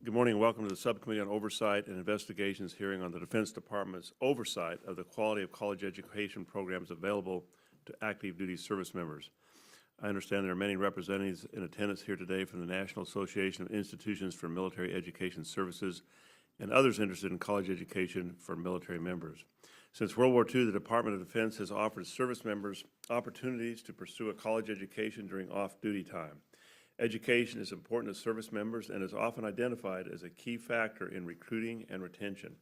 Good morning and welcome to the Subcommittee on Oversight and Investigations hearing on the Defense Department's oversight of the quality of college education programs available to active duty service members. I understand there are many representatives in attendance here today from the National Association of Institutions for Military Education Services and others interested in college education for military members. Since World War II, the Department of Defense has offered service members opportunities to pursue a college education during off-duty time. Education is important to service members and is often identified as a key factor in recruiting and retention.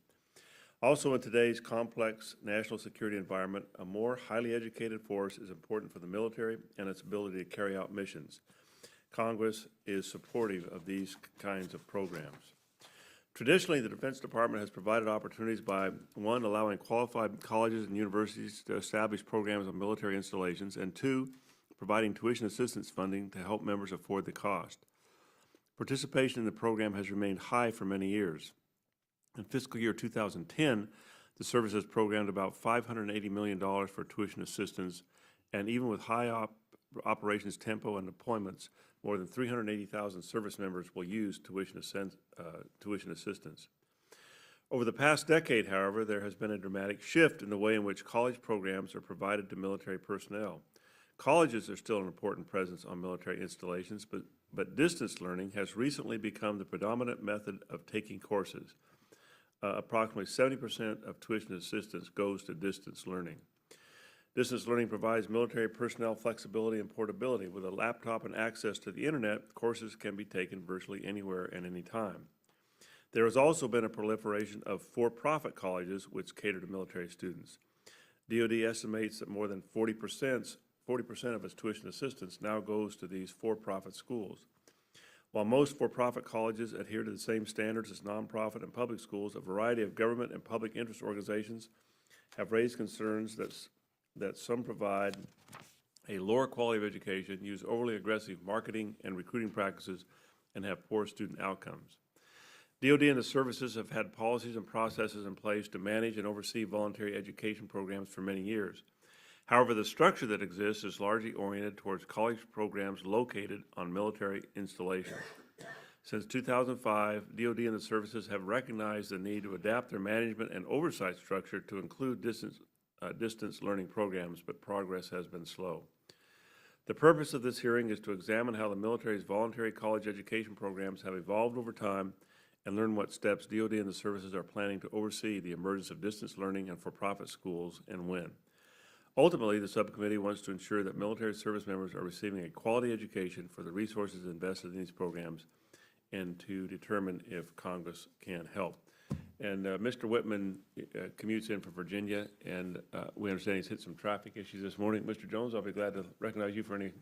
Also, in today's complex national security environment, a more highly educated force is important for the military and its ability to carry out missions. Congress is supportive of these kinds of programs. Traditionally, the Defense Department has provided opportunities by, one, allowing qualified colleges and universities to establish programs of military installations, and two, providing tuition assistance funding to help members afford the cost. Participation in the program has remained high for many years. In fiscal year 2010, the service has programmed about $580 million for tuition assistance, and even with high operations tempo and deployments, more than 380,000 service members will use tuition assistance. Over the past decade, however, there has been a dramatic shift in the way in which college programs are provided to military personnel. Colleges are still an important presence on military installations, but distance learning has recently become the predominant method of taking courses. Approximately 70% of tuition assistance goes to distance learning. Distance learning provides military personnel flexibility and portability. With a laptop and access to the internet, courses can be taken virtually anywhere and anytime. There has also been a proliferation of for-profit colleges which cater to military students. DOD estimates that more than 40% of its tuition assistance now goes to these for-profit schools. While most for-profit colleges adhere to the same standards as nonprofit and public schools, a variety of government and public interest organizations have raised concerns that some provide a lower quality of education, use overly aggressive marketing and recruiting practices, and have poor student outcomes. DOD and the services have had policies and processes in place to manage and oversee voluntary education programs for many years. However, the structure that exists is largely oriented towards college programs located on military installations. Since 2005, DOD and the services have recognized the need to adapt their management and oversight structure to include distance learning programs, but progress has been slow. The purpose of this hearing is to examine how the military's voluntary college education programs have evolved over time and learn what steps DOD and the services are planning to oversee the emergence of distance learning and for-profit schools and when. Ultimately, the subcommittee wants to ensure that military service members are receiving a quality education for the resources invested in these programs and to determine if Congress can help. And Mr. Whitman commutes in from Virginia, and we understand he's hit some traffic issues this morning. Mr. Jones, I'll be glad to recognize you for any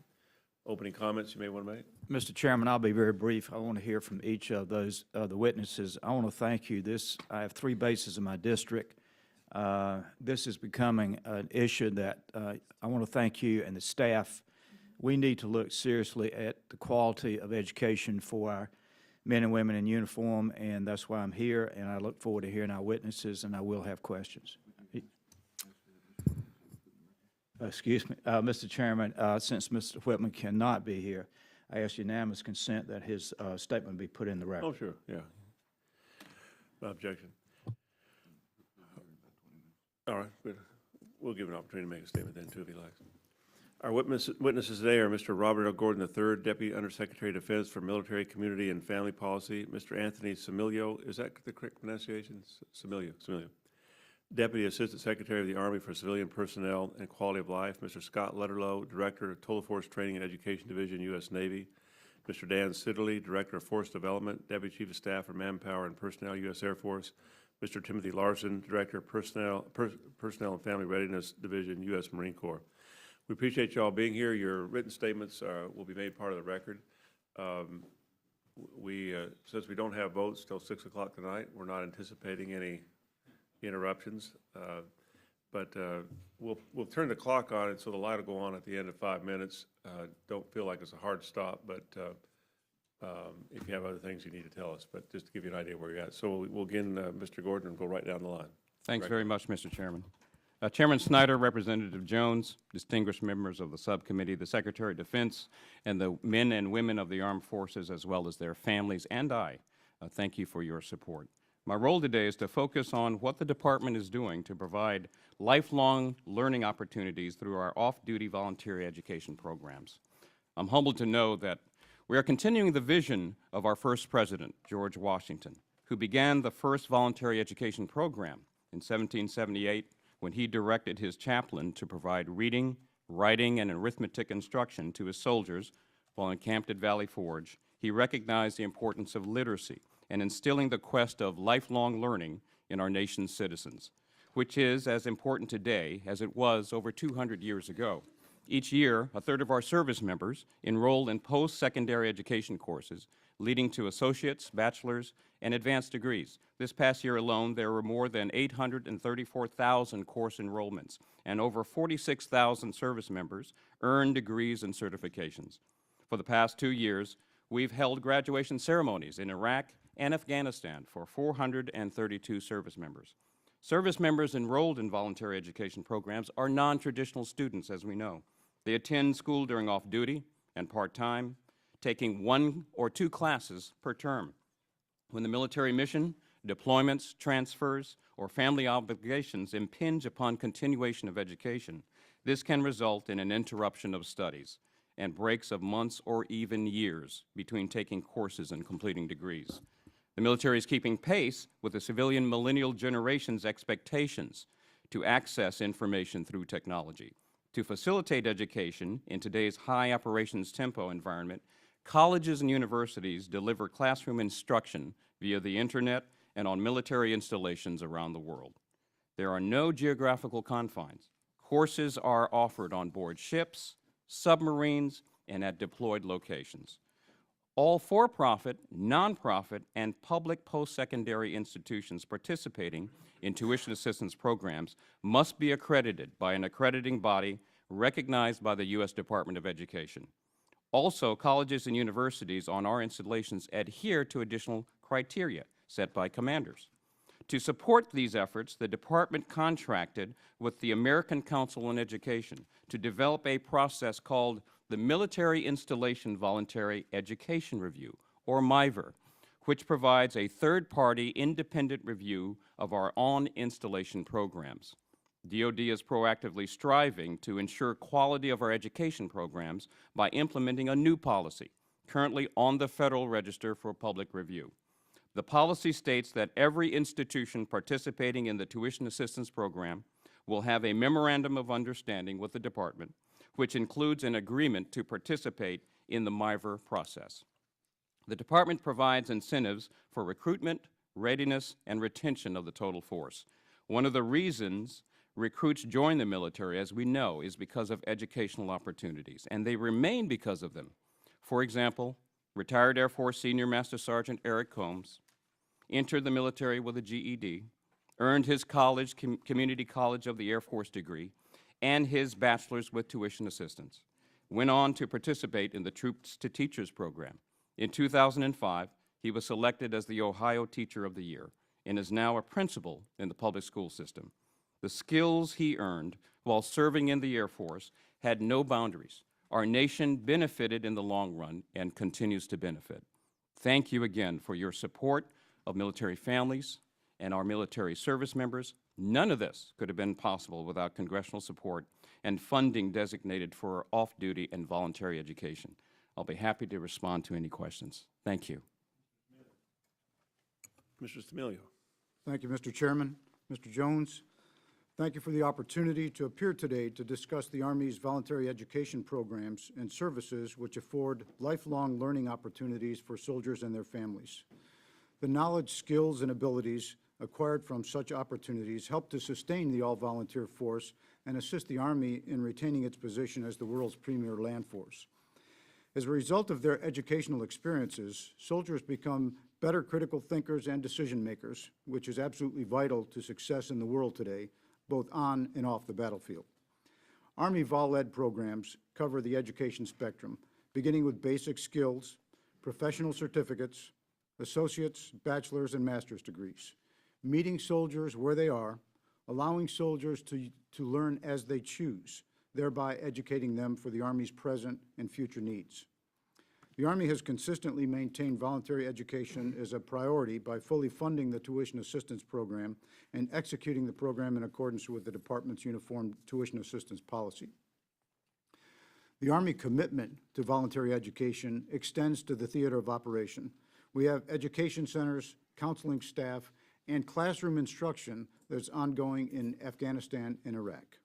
opening comments you may want to make. Mr. Chairman, I'll be very brief. I want to hear from each of those the witnesses. I want to thank you. I have 3 bases in my district. This is becoming an issue that I want to thank you and the staff. We need to look seriously at the quality of education for our men and women in uniform, and that's why I'm here, and I look forward to hearing our witnesses, and I will have questions. Excuse me, Mr. Chairman, since Mr. Whitman cannot be here, I ask unanimous consent that his statement be put in the record. Oh, sure, yeah. No objection. All right, we'll give an opportunity to make a statement then, too, if he likes. Our witnesses today are Mr. Robert L. Gordon III, Deputy Undersecretary of Defense for Military, Community, and Family Policy. Mr. Anthony Similio, is that the correct pronunciation? Similio. Deputy Assistant Secretary of the Army for Civilian Personnel and Quality of Life. Mr. Scott Lutterloh, Director of Total Force Training and Education Division, U.S. Navy. Mr. Dan Sitterly, Director of Force Development, Deputy Chief of Staff for Manpower and Personnel, U.S. Air Force. Mr. Timothy Larsen, Director of Personnel and Family Readiness Division, U.S. Marine Corps. We appreciate you all being here. Your written statements will be made part of the record. Since we don't have votes till 6 o'clock tonight, we're not anticipating any interruptions. But we'll turn the clock on, and so the light will go on at the end of 5 minutes. Don't feel like it's a hard stop, but if you have other things you need to tell us, but just to give you an idea where you're at. So we'll begin, Mr. Gordon, and go right down the line. Thanks very much, Mr. Chairman. Chairman Snyder, Representative Jones, distinguished members of the subcommittee, the Secretary of Defense, and the men and women of the armed forces, as well as their families, and I Thank you for your support. My role today is to focus on what the Department is doing to provide lifelong learning opportunities through our off-duty volunteer education programs. I'm humbled to know that we are continuing the vision of our first president, George Washington, who began the first voluntary education program in 1778 when he directed his chaplain to provide reading, writing, and arithmetic instruction to his soldiers while encamped at Valley Forge. He recognized the importance of literacy and instilling the quest of lifelong learning in our nation's citizens, which is as important today as it was over 200 years ago. Each year, a third of our service members enroll in post-secondary education courses, leading to associates, bachelor's, and advanced degrees. This past year alone, there were more than 834,000 course enrollments, and over 46,000 service members earned degrees and certifications. For the past 2 years, we've held graduation ceremonies in Iraq and Afghanistan for 432 service members. Service members enrolled in voluntary education programs are non-traditional students, as we know. They attend school during off-duty and part-time, taking 1 or 2 classes per term. When the military mission, deployments, transfers, or family obligations impinge upon continuation of education, this can result in an interruption of studies and breaks of months or even years between taking courses and completing degrees. The military is keeping pace with the civilian millennial generation's expectations to access information through technology. To facilitate education in today's high operations tempo environment, colleges and universities deliver classroom instruction via the internet and on military installations around the world. There are no geographical confines. Courses are offered on board ships, submarines, and at deployed locations. All for-profit, nonprofit, and public post-secondary institutions participating in tuition assistance programs must be accredited by an accrediting body recognized by the U.S. Department of Education. Also, colleges and universities on our installations adhere to additional criteria set by commanders. To support these efforts, the Department contracted with the American Council on Education to develop a process called the Military Installation Voluntary Education Review, or MIVR, which provides a third-party independent review of our on-installation programs. DOD is proactively striving to ensure quality of our education programs by implementing a new policy, currently on the Federal Register for public review. The policy states that every institution participating in the tuition assistance program will have a memorandum of understanding with the Department, which includes an agreement to participate in the MIVR process. The Department provides incentives for recruitment, readiness, and retention of the total force. One of the reasons recruits join the military, as we know, is because of educational opportunities, and they remain because of them. For example, retired Air Force Senior Master Sergeant Eric Combs entered the military with a GED, earned his Community College of the Air Force degree, and his bachelor's with tuition assistance. Went on to participate in the Troops to Teachers program. In 2005, he was selected as the Ohio Teacher of the Year and is now a principal in the public school system. The skills he earned while serving in the Air Force had no boundaries. Our nation benefited in the long run and continues to benefit. Thank you again for your support of military families and our military service members. None of this could have been possible without congressional support and funding designated for off-duty and voluntary education. I'll be happy to respond to any questions. Thank you. Mr. Stamilio. Thank you, Mr. Chairman. Mr. Jones, thank you for the opportunity to appear today to discuss the Army's voluntary education programs and services which afford lifelong learning opportunities for soldiers and their families. The knowledge, skills, and abilities acquired from such opportunities help to sustain the all-volunteer force and assist the Army in retaining its position as the world's premier land force. As a result of their educational experiences, soldiers become better critical thinkers and decision makers, which is absolutely vital to success in the world today, both on and off the battlefield. Army Vol-Ed programs cover the education spectrum, beginning with basic skills, professional certificates, associate's, bachelor's, and master's degrees, meeting soldiers where they are, allowing soldiers to learn as they choose, thereby educating them for the Army's present and future needs. The Army has consistently maintained voluntary education as a priority by fully funding the tuition assistance program and executing the program in accordance with the Department's Uniform Tuition Assistance Policy. The Army commitment to voluntary education extends to the theater of operation. We have education centers, counseling staff, and classroom instruction that's ongoing in Afghanistan and Iraq.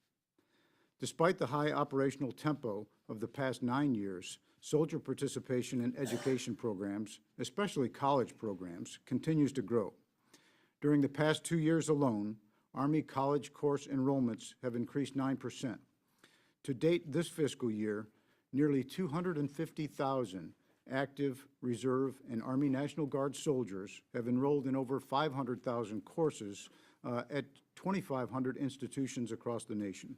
Despite the high operational tempo of the past 9 years, soldier participation in education programs, especially college programs, continues to grow. During the past 2 years alone, Army college course enrollments have increased 9%. To date this fiscal year, nearly 250,000 active, reserve, and Army National Guard soldiers have enrolled in over 500,000 courses at 2,500 institutions across the nation.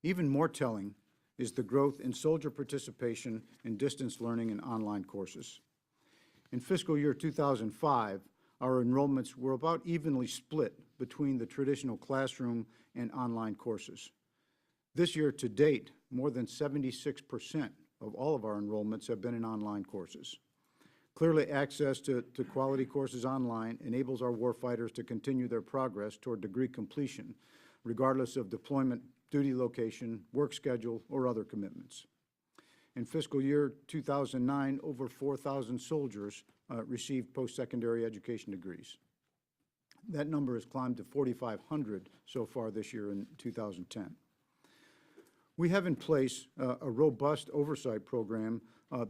Even more telling is the growth in soldier participation in distance learning and online courses. In fiscal year 2005, our enrollments were about evenly split between the traditional classroom and online courses. This year to date, more than 76% of all of our enrollments have been in online courses. Clearly, access to quality courses online enables our warfighters to continue their progress toward degree completion, regardless of deployment, duty location, work schedule, or other commitments. In fiscal year 2009, over 4,000 soldiers received post-secondary education degrees. That number has climbed to 4,500 so far this year in 2010. We have in place a robust oversight program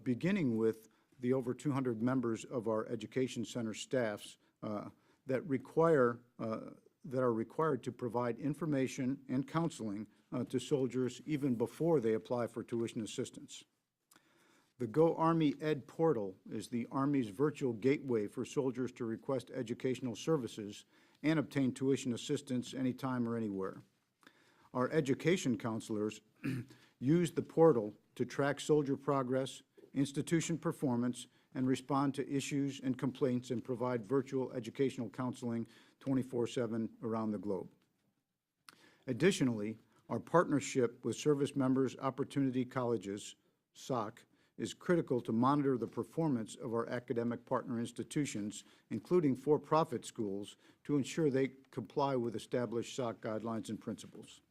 beginning with the over 200 members of our education center staffs that are required to provide information and counseling to soldiers even before they apply for tuition assistance. The Go Army Ed portal is the Army's virtual gateway for soldiers to request educational services and obtain tuition assistance anytime or anywhere. Our education counselors use the portal to track soldier progress, institution performance, and respond to issues and complaints and provide virtual educational counseling 24/7 around the globe. Additionally, our partnership with Service Members Opportunity Colleges, SOC, is critical to monitor the performance of our academic partner institutions, including for-profit schools, to ensure they comply with established SOC guidelines and principles.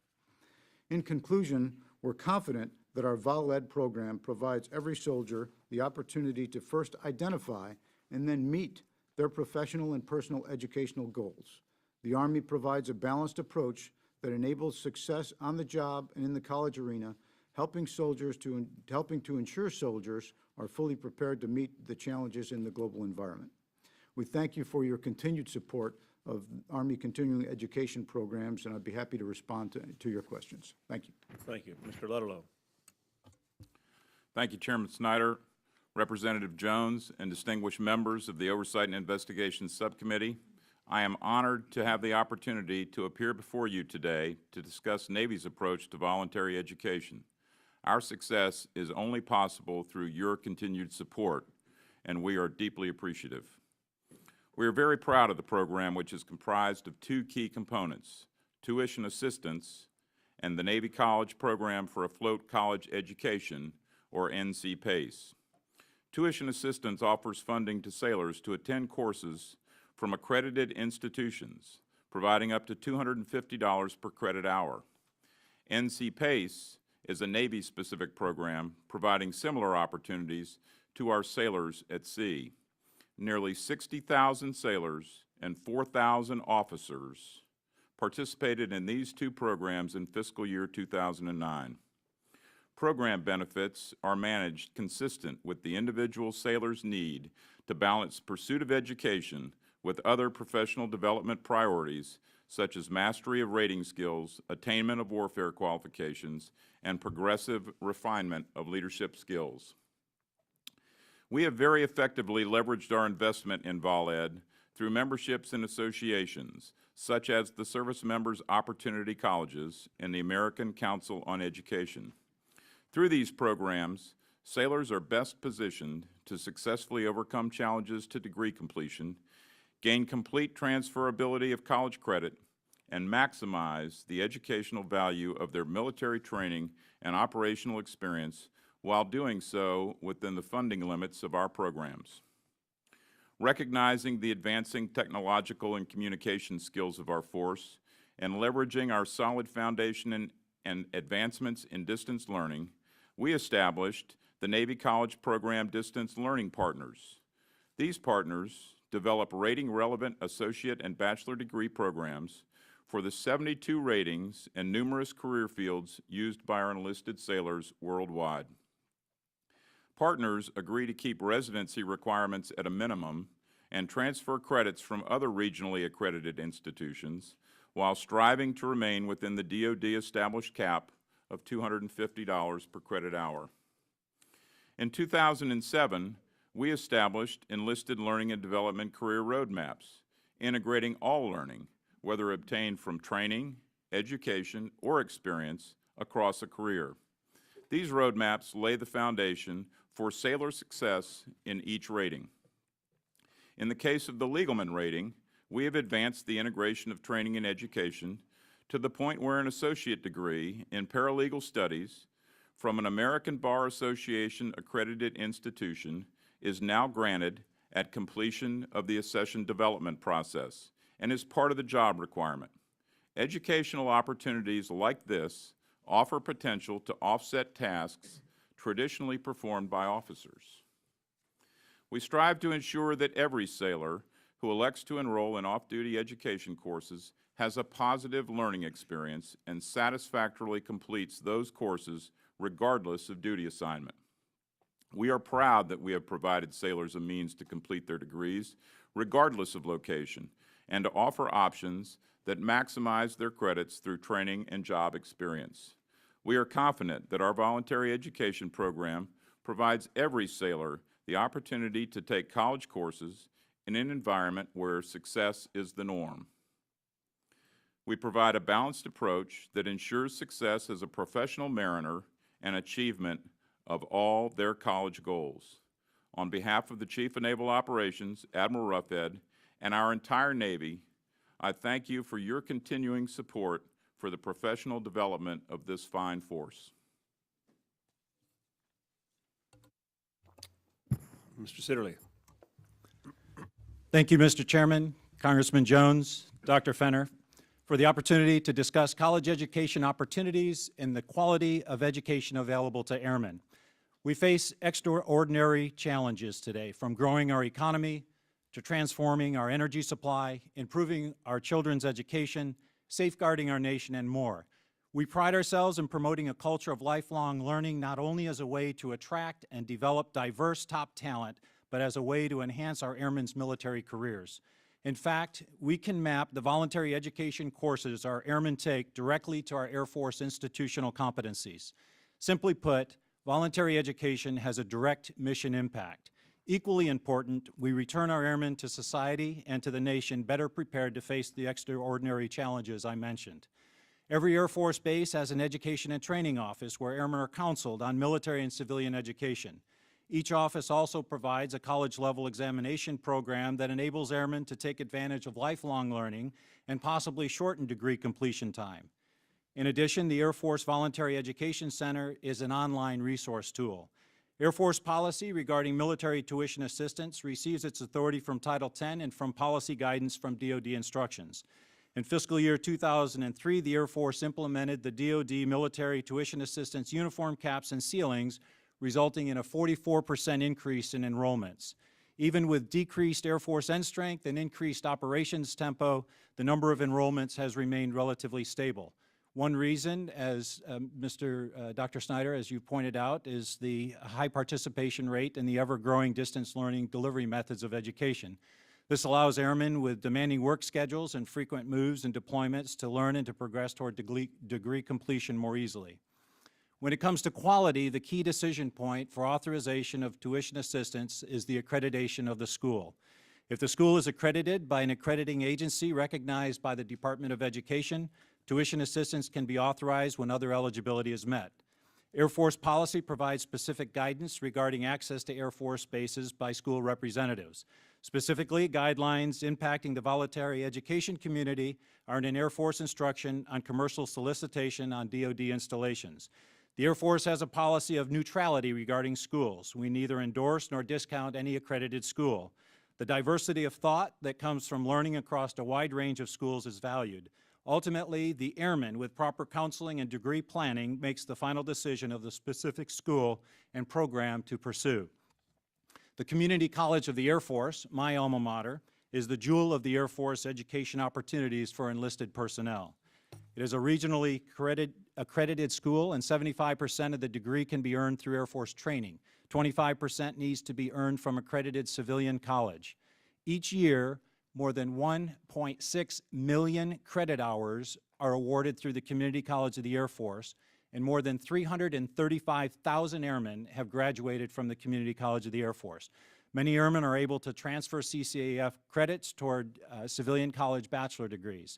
In conclusion, we're confident that our Vol-Ed program provides every soldier the opportunity to first identify and then meet their professional and personal educational goals. The Army provides a balanced approach that enables success on the job and in the college arena, helping to ensure soldiers are fully prepared to meet the challenges in the global environment. We thank you for your continued support of Army continuing education programs, and I'd be happy to respond to your questions. Thank you. Thank you. Mr. Lutterloh. Thank you, Chairman Snyder, Representative Jones, and distinguished members of the Oversight and Investigations Subcommittee. I am honored to have the opportunity to appear before you today to discuss Navy's approach to voluntary education. Our success is only possible through your continued support, and we are deeply appreciative. We are very proud of the program, which is comprised of two key components: tuition assistance and the Navy College Program for Afloat College Education, or NC PACE. Tuition assistance offers funding to sailors to attend courses from accredited institutions, providing up to $250 per credit hour. NC PACE is a Navy-specific program providing similar opportunities to our sailors at sea. Nearly 60,000 sailors and 4,000 officers participated in these two programs in fiscal year 2009. Program benefits are managed consistent with the individual sailor's need to balance pursuit of education with other professional development priorities, such as mastery of rating skills, attainment of warfare qualifications, and progressive refinement of leadership skills. We have very effectively leveraged our investment in Vol-Ed through memberships and associations, such as the Service Members Opportunity Colleges and the American Council on Education. Through these programs, sailors are best positioned to successfully overcome challenges to degree completion, gain complete transferability of college credit, and maximize the educational value of their military training and operational experience while doing so within the funding limits of our programs. Recognizing the advancing technological and communication skills of our force and leveraging our solid foundation and advancements in distance learning, we established the Navy College Program Distance Learning Partners. These partners develop rating-relevant associate and bachelor degree programs for the 72 ratings and numerous career fields used by our enlisted sailors worldwide. Partners agree to keep residency requirements at a minimum and transfer credits from other regionally accredited institutions while striving to remain within the DOD established cap of $250 per credit hour. In 2007, we established enlisted learning and development career roadmaps, integrating all learning, whether obtained from training, education, or experience across a career. These roadmaps lay the foundation for sailor success in each rating. In the case of the Legalman rating, we have advanced the integration of training and education to the point where an associate degree in paralegal studies from an American Bar Association accredited institution is now granted at completion of the accession development process and is part of the job requirement. Educational opportunities like this offer potential to offset tasks traditionally performed by officers. We strive to ensure that every sailor who elects to enroll in off-duty education courses has a positive learning experience and satisfactorily completes those courses regardless of duty assignment. We are proud that we have provided sailors a means to complete their degrees regardless of location and to offer options that maximize their credits through training and job experience. We are confident that our voluntary education program provides every sailor the opportunity to take college courses in an environment where success is the norm. We provide a balanced approach that ensures success as a professional mariner and achievement of all their college goals. On behalf of the Chief of Naval Operations, Admiral Roughead, and our entire Navy, I thank you for your continuing support for the professional development of this fine force. Mr. Sitterly. Thank you, Mr. Chairman, Congressman Jones, Dr. Fenner, for the opportunity to discuss college education opportunities and the quality of education available to airmen. We face extraordinary challenges today, from growing our economy to transforming our energy supply, improving our children's education, safeguarding our nation, and more. We pride ourselves in promoting a culture of lifelong learning, not only as a way to attract and develop diverse top talent, but as a way to enhance our airmen's military careers. In fact, we can map the voluntary education courses our airmen take directly to our Air Force institutional competencies. Simply put, voluntary education has a direct mission impact. Equally important, we return our airmen to society and to the nation better prepared to face the extraordinary challenges I mentioned. Every Air Force base has an education and training office where airmen are counseled on military and civilian education. Each office also provides a college-level examination program that enables airmen to take advantage of lifelong learning and possibly shorten degree completion time. In addition, the Air Force Voluntary Education Center is an online resource tool. Air Force policy regarding military tuition assistance receives its authority from Title X and from policy guidance from DOD instructions. In fiscal year 2003, the Air Force implemented the DOD military tuition assistance uniform caps and ceilings, resulting in a 44% increase in enrollments. Even with decreased Air Force end strength and increased operations tempo, the number of enrollments has remained relatively stable. One reason, as Dr. Snyder, as you pointed out, is the high participation rate in the ever-growing distance learning delivery methods of education. This allows airmen with demanding work schedules and frequent moves and deployments to learn and to progress toward degree completion more easily. When it comes to quality, the key decision point for authorization of tuition assistance is the accreditation of the school. If the school is accredited by an accrediting agency recognized by the Department of Education, tuition assistance can be authorized when other eligibility is met. Air Force policy provides specific guidance regarding access to Air Force bases by school representatives. Specifically, guidelines impacting the voluntary education community are in an Air Force instruction on commercial solicitation on DOD installations. The Air Force has a policy of neutrality regarding schools. We neither endorse nor discount any accredited school. The diversity of thought that comes from learning across a wide range of schools is valued. Ultimately, the airman, with proper counseling and degree planning, makes the final decision of the specific school and program to pursue. The Community College of the Air Force, my alma mater, is the jewel of the Air Force education opportunities for enlisted personnel. It is a regionally accredited school, and 75% of the degree can be earned through Air Force training. 25% needs to be earned from accredited civilian college. Each year, more than 1.6 million credit hours are awarded through the Community College of the Air Force, and more than 335,000 airmen have graduated from the Community College of the Air Force. Many airmen are able to transfer CCAF credits toward civilian college bachelor degrees.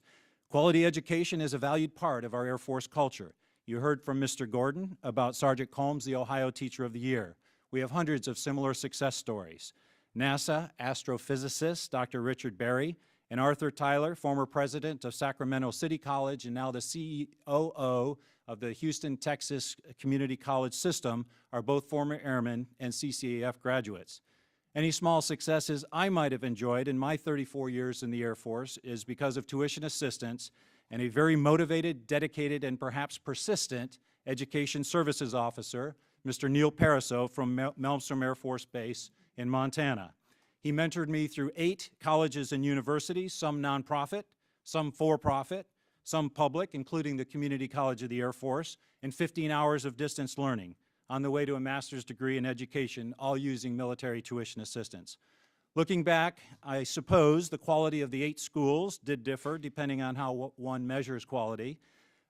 Quality education is a valued part of our Air Force culture. You heard from Mr. Gordon about Sergeant Combs, the Ohio Teacher of the Year. We have hundreds of similar success stories. NASA astrophysicist Dr. Richard Berry and Arthur Tyler, former president of Sacramento City College and now the COO of the Houston, Texas Community College System, are both former airmen and CCAF graduates. Any small successes I might have enjoyed in my 34 years in the Air Force is because of tuition assistance and a very motivated, dedicated, and perhaps persistent education services officer, Mr. Neil Paraso from Malmstrom Air Force Base in Montana. He mentored me through 8 colleges and universities, some nonprofit, some for-profit, some public, including the Community College of the Air Force, and 15 hours of distance learning on the way to a master's degree in education, all using military tuition assistance. Looking back, I suppose the quality of the 8 schools did differ depending on how one measures quality,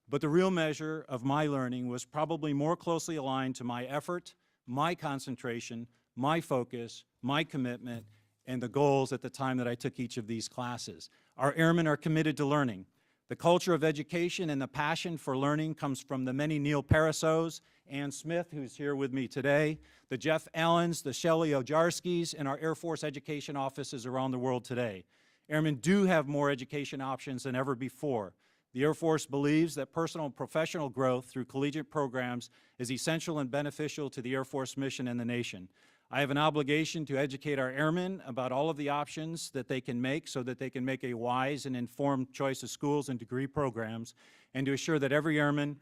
but the real measure of my learning was probably more closely aligned to my effort, my concentration, my focus, my commitment, and the goals at the time that I took each of these classes. Our airmen are committed to learning. The culture of education and the passion for learning comes from the many Neil Parasos, Ann Smith, who's here with me today, the Jeff Allens, the Shelley Ojarskis, and our Air Force education offices around the world today. Airmen do have more education options than ever before. The Air Force believes that personal and professional growth through collegiate programs is essential and beneficial to the Air Force mission and the nation. I have an obligation to educate our airmen about all of the options that they can make so that they can make a wise and informed choice of schools and degree programs, and to assure that every airman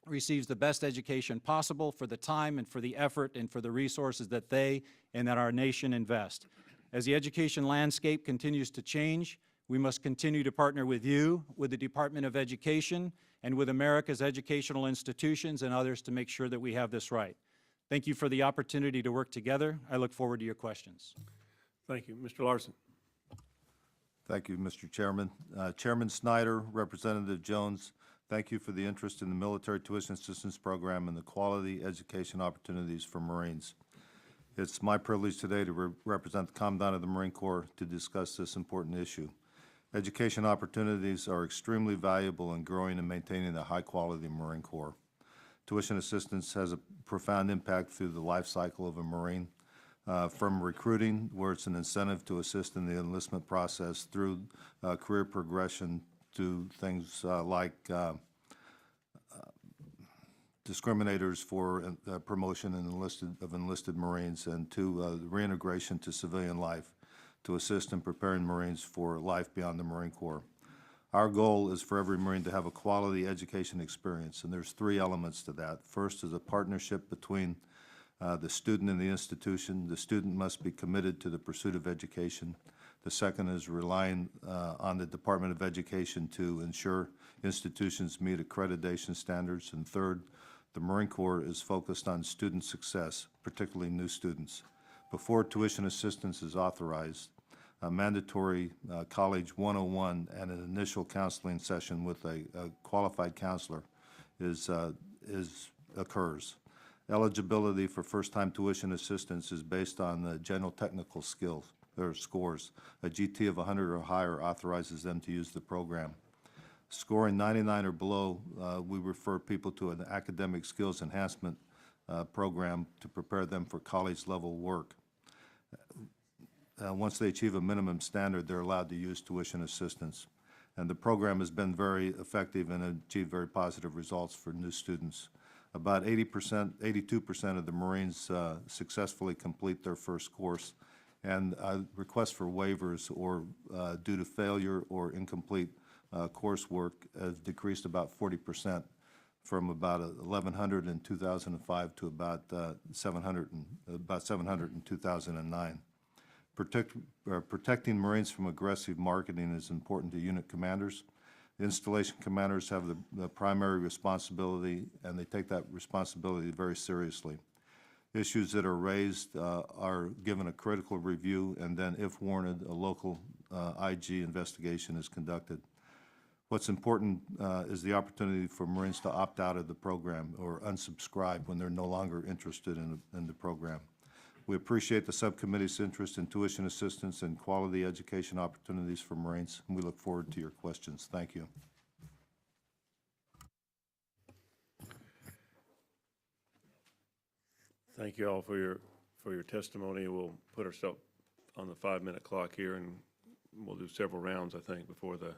receives the best education possible for the time and for the effort and for the resources that they and that our nation invest. As the education landscape continues to change, we must continue to partner with you, with the Department of Education, and with America's educational institutions and others to make sure that we have this right. Thank you for the opportunity to work together. I look forward to your questions. Thank you. Mr. Larsen. Thank you, Mr. Chairman. Chairman Snyder, Representative Jones, thank you for the interest in the Military Tuition Assistance Program and the quality education opportunities for Marines. It's my privilege today to represent the Commandant of the Marine Corps to discuss this important issue. Education opportunities are extremely valuable in growing and maintaining a high-quality Marine Corps. Tuition assistance has a profound impact through the life cycle of a Marine, from recruiting, where it's an incentive to assist in the enlistment process, through career progression to things like discriminators for promotion of enlisted Marines, and to reintegration to civilian life to assist in preparing Marines for life beyond the Marine Corps. Our goal is for every Marine to have a quality education experience, and there's 3 elements to that. First is a partnership between the student and the institution. The student must be committed to the pursuit of education. The second is relying on the Department of Education to ensure institutions meet accreditation standards. And third, the Marine Corps is focused on student success, particularly new students. Before tuition assistance is authorized, a mandatory College 101 and an initial counseling session with a qualified counselor occurs. Eligibility for first-time tuition assistance is based on the general technical skills or scores. A GT of 100 or higher authorizes them to use the program. Scoring 99 or below, we refer people to an academic skills enhancement program to prepare them for college-level work. Once they achieve a minimum standard, they're allowed to use tuition assistance. And the program has been very effective and achieved very positive results for new students. About 80%, 82% of the Marines successfully complete their first course, and requests for waivers or due to failure or incomplete coursework has decreased about 40%, from about 1,100 in 2005 to about 700 in 2009. Protecting Marines from aggressive marketing is important to unit commanders. The installation commanders have the primary responsibility, and they take that responsibility very seriously. Issues that are raised are given a critical review, and then, if warranted, a local IG investigation is conducted. What's important is the opportunity for Marines to opt out of the program or unsubscribe when they're no longer interested in the program. We appreciate the subcommittee's interest in tuition assistance and quality education opportunities for Marines, and we look forward to your questions. Thank you. Thank you all for your testimony. We'll put ourselves on the 5-minute clock here, and we'll do several rounds, I think, before the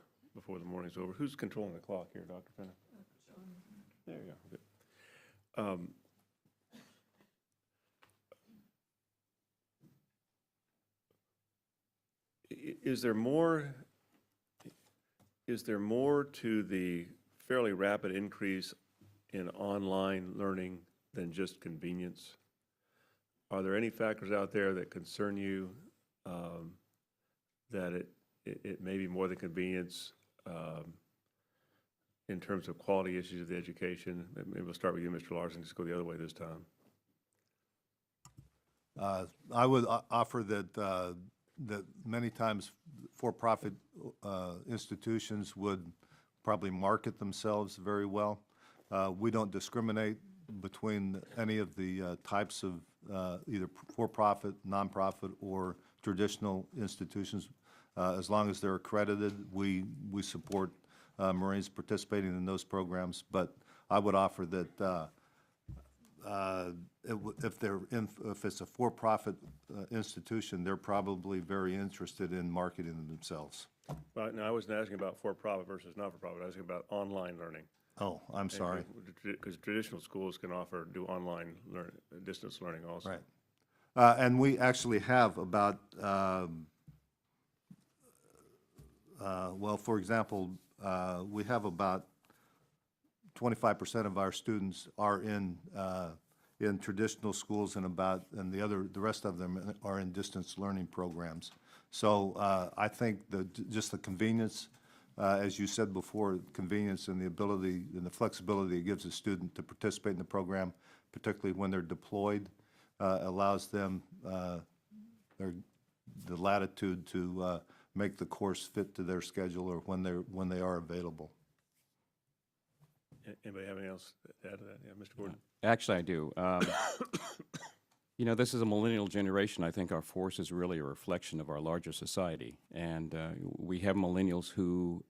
morning's over. Who's controlling the clock here, Dr. Fenner? There you go. Good. Is there more to the fairly rapid increase in online learning than just convenience? Are there any factors out there that concern you, that it may be more than convenience in terms of quality issues of the education? Maybe we'll start with you, Mr. Larsen, just go the other way this time. I would offer that that many times for-profit institutions would probably market themselves very well. We don't discriminate between any of the types of either for-profit, nonprofit, or traditional institutions. As long as they're accredited, we support Marines participating in those programs. But I would offer that if it's a for-profit institution, they're probably very interested in marketing themselves. Right, now I wasn't asking about for-profit versus not-for-profit. I was asking about online learning. Oh, I'm sorry. Because traditional schools can do online distance learning also. Right. And we actually have about, well, for example, we have about 25% of our students are in traditional schools, and the rest of them are in distance learning programs. So I think just the convenience, as you said before, convenience and the ability and the flexibility it gives a student to participate in the program, particularly when they're deployed, allows them the latitude to make the course fit to their schedule or when they are available. Anybody have anything else to add to that? Yeah, Mr. Gordon? Actually, I do. You know, this is a millennial generation. I think our force is really a reflection of our larger society. And we have millennials who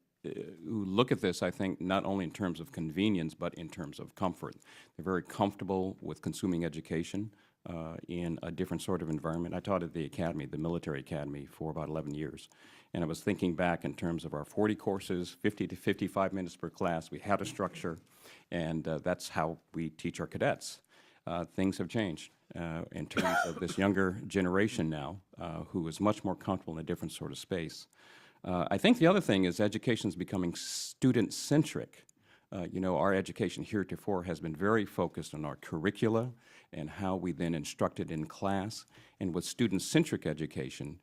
look at this, I think, not only in terms of convenience, but in terms of comfort. They're very comfortable with consuming education in a different sort of environment. I taught at the academy, the military academy, for about 11 years. And I was thinking back in terms of our 40 courses, 50 to 55 minutes per class. We had a structure, and that's how we teach our cadets. Things have changed in terms of this younger generation now, who is much more comfortable in a different sort of space. I think the other thing is education is becoming student-centric. You know, our education heretofore has been very focused on our curricula and how we then instructed in class. And with student-centric education,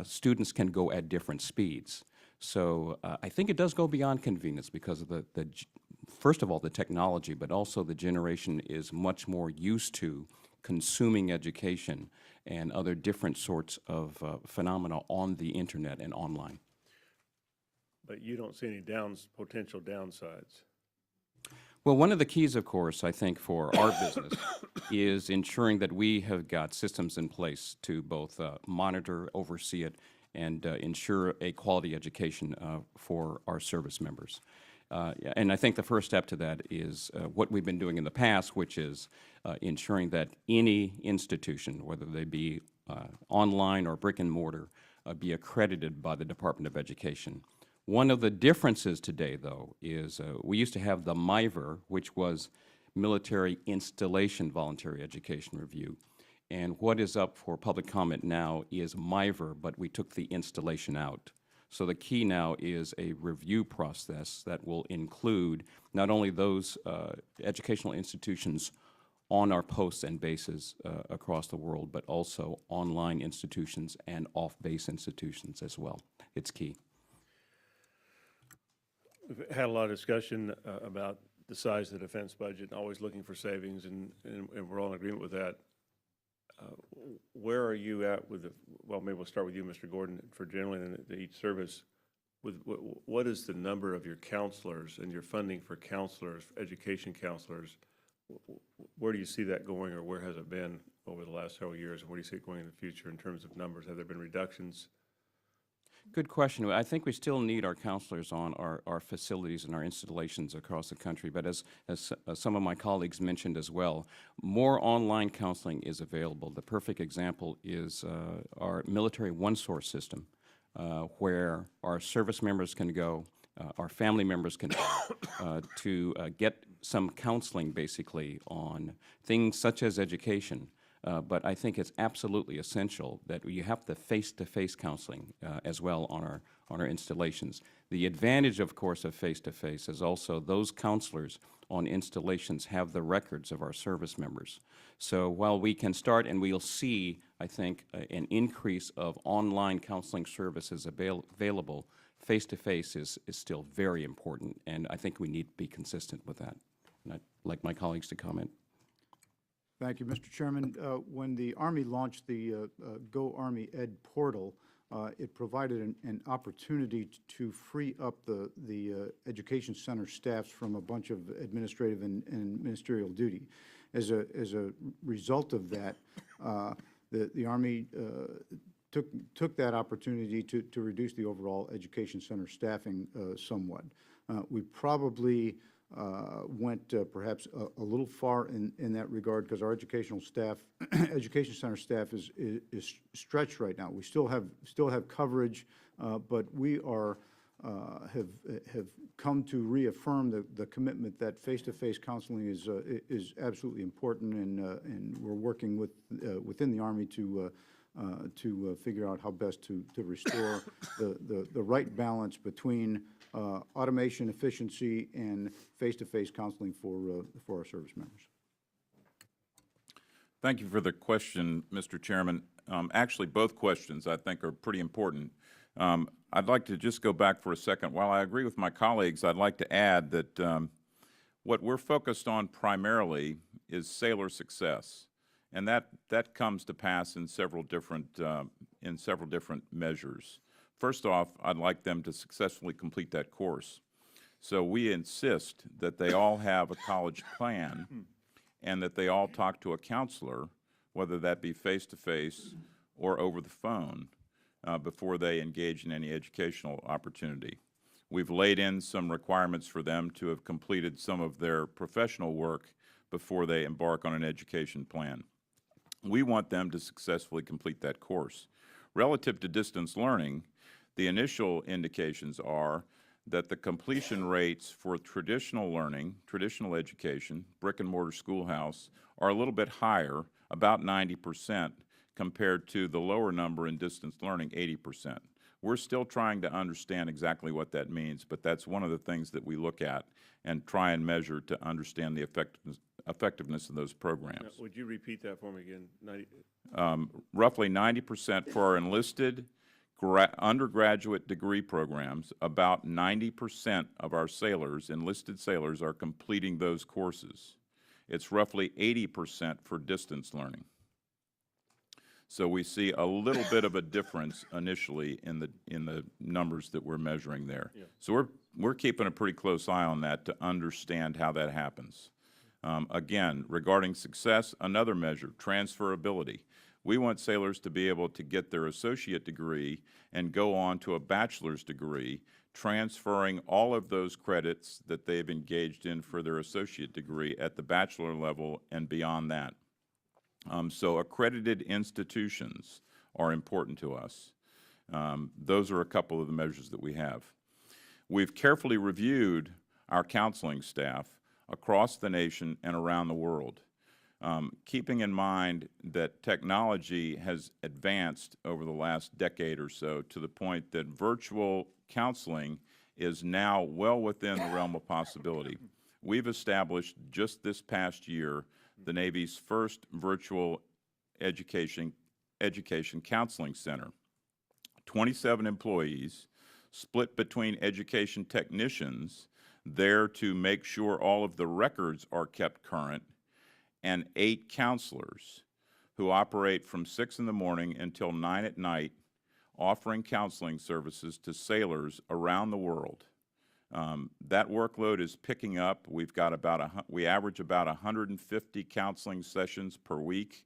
students can go at different speeds. So I think it does go beyond convenience because of first of all, the technology, but also the generation is much more used to consuming education and other different sorts of phenomena on the internet and online. But you don't see any potential downsides? Well, one of the keys, of course, I think, for our business is ensuring that we have got systems in place to both monitor, oversee it, and ensure a quality education for our service members. And I think the first step to that is what we've been doing in the past, which is ensuring that any institution, whether they be online or brick and mortar, be accredited by the Department of Education. One of the differences today, though, is we used to have the MIVR, which was Military Installation Voluntary Education Review. And what is up for public comment now is MIVR, but we took the installation out. So the key now is a review process that will include not only those educational institutions on our posts and bases across the world, but also online institutions and off-base institutions as well. It's key. We've had a lot of discussion about the size of the defense budget, and always looking for savings, and we're all in agreement with that. Where are you at with the, well, maybe we'll start with you, Mr. Gordon, for generally in each service. With what is the number of your counselors and your funding for counselors, education counselors? Where do you see that going, or where has it been over the last several years, and where do you see it going in the future in terms of numbers? Have there been reductions? Good question. I think we still need our counselors on our facilities and our installations across the country, but as some of my colleagues mentioned as well, more online counseling is available. The perfect example is our military one-source system, where our service members can go, our family members can to get some counseling basically on things such as education. But I think it's absolutely essential that you have the face-to-face counseling as well on our installations. The advantage, of course, of face-to-face is also those counselors on installations have the records of our service members. So while we can start, and we'll see, I think, an increase of online counseling services available, face-to-face is still very important, and I think we need to be consistent with that. And I'd like my colleagues to comment. Thank you, Mr. Chairman. When the Army launched the Go Army Ed portal, it provided an opportunity to free up the education center staffs from a bunch of administrative and ministerial duty. As a result of that, the Army took that opportunity to reduce the overall education center staffing somewhat. We probably went perhaps a little far in that regard, because our educational staff, education center staff is stretched right now. We still have coverage, but we have come to reaffirm the commitment that face-to-face counseling is absolutely important, and we're working within the Army to figure out how best to restore the right balance between automation, efficiency, and face-to-face counseling for our service members. Thank you for the question, Mr. Chairman. Actually, both questions I think are pretty important. I'd like to just go back for a second. While I agree with my colleagues, I'd like to add that what we're focused on primarily is sailor success, and that comes to pass in several different measures. First off, I'd like them to successfully complete that course. So we insist that they all have a college plan and that they all talk to a counselor, whether that be face-to-face or over the phone, before they engage in any educational opportunity. We've laid in some requirements for them to have completed some of their professional work before they embark on an education plan. We want them to successfully complete that course. Relative to distance learning, the initial indications are that the completion rates for traditional learning, traditional education, brick-and-mortar schoolhouse, are a little bit higher, about 90%, compared to the lower number in distance learning, 80%. We're still trying to understand exactly what that means, but that's one of the things that we look at and try and measure to understand the effectiveness of those programs. Now, would you repeat that for me again? Roughly 90% for our enlisted undergraduate degree programs. About 90% of our sailors, enlisted sailors, are completing those courses. It's roughly 80% for distance learning. So we see a little bit of a difference initially in the numbers that we're measuring there. Yeah. So we're keeping a pretty close eye on that to understand how that happens. Again, regarding success, another measure, transferability. We want sailors to be able to get their associate degree and go on to a bachelor's degree, transferring all of those credits that they've engaged in for their associate degree at the bachelor level and beyond that. So accredited institutions are important to us. Those are a couple of the measures that we have. We've carefully reviewed our counseling staff. across the nation and around the world. Keeping in mind that technology has advanced over the last decade or so to the point that virtual counseling is now well within the realm of possibility. We've established just this past year the Navy's first virtual education counseling center. 27 employees split between education technicians there to make sure all of the records are kept current, and 8 counselors who operate from 6 in the morning until 9 at night, offering counseling services to sailors around the world. That workload is picking up. We average about 150 counseling sessions per week,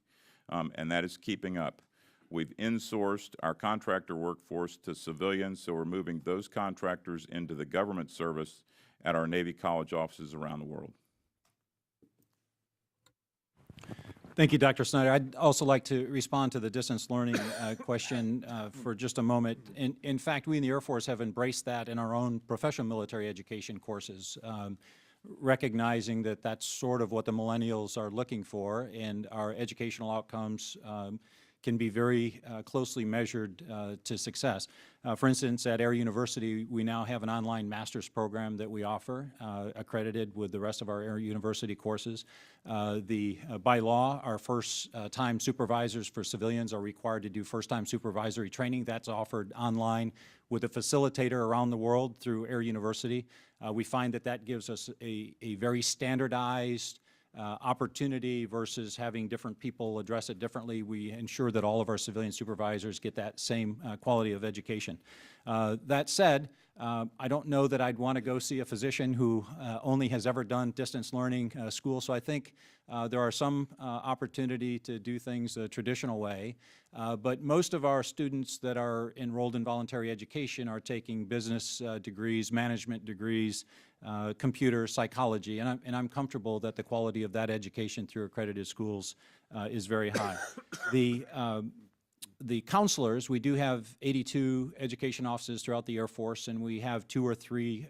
and that is keeping up. We've insourced our contractor workforce to civilians, so we're moving those contractors into the government service at our Navy College offices around the world. Thank you, Dr. Snyder. I'd also like to respond to the distance learning question for just a moment. In fact, we in the Air Force have embraced that in our own professional military education courses, recognizing that that's sort of what the millennials are looking for, and our educational outcomes can be very closely measured to success. For instance, at Air University, we now have an online master's program that we offer, accredited with the rest of our Air University courses. By law, our first-time supervisors for civilians are required to do first-time supervisory training. That's offered online with a facilitator around the world through Air University. We find that that gives us a very standardized opportunity versus having different people address it differently. We ensure that all of our civilian supervisors get that same quality of education. That said, I don't know that I'd want to go see a physician who only has ever done distance learning school, so I think there are some opportunity to do things the traditional way, but most of our students that are enrolled in voluntary education are taking business degrees, management degrees, computer psychology, and I'm comfortable that the quality of that education through accredited schools is very high. The counselors, we do have 82 education offices throughout the Air Force, and we have 2 or 3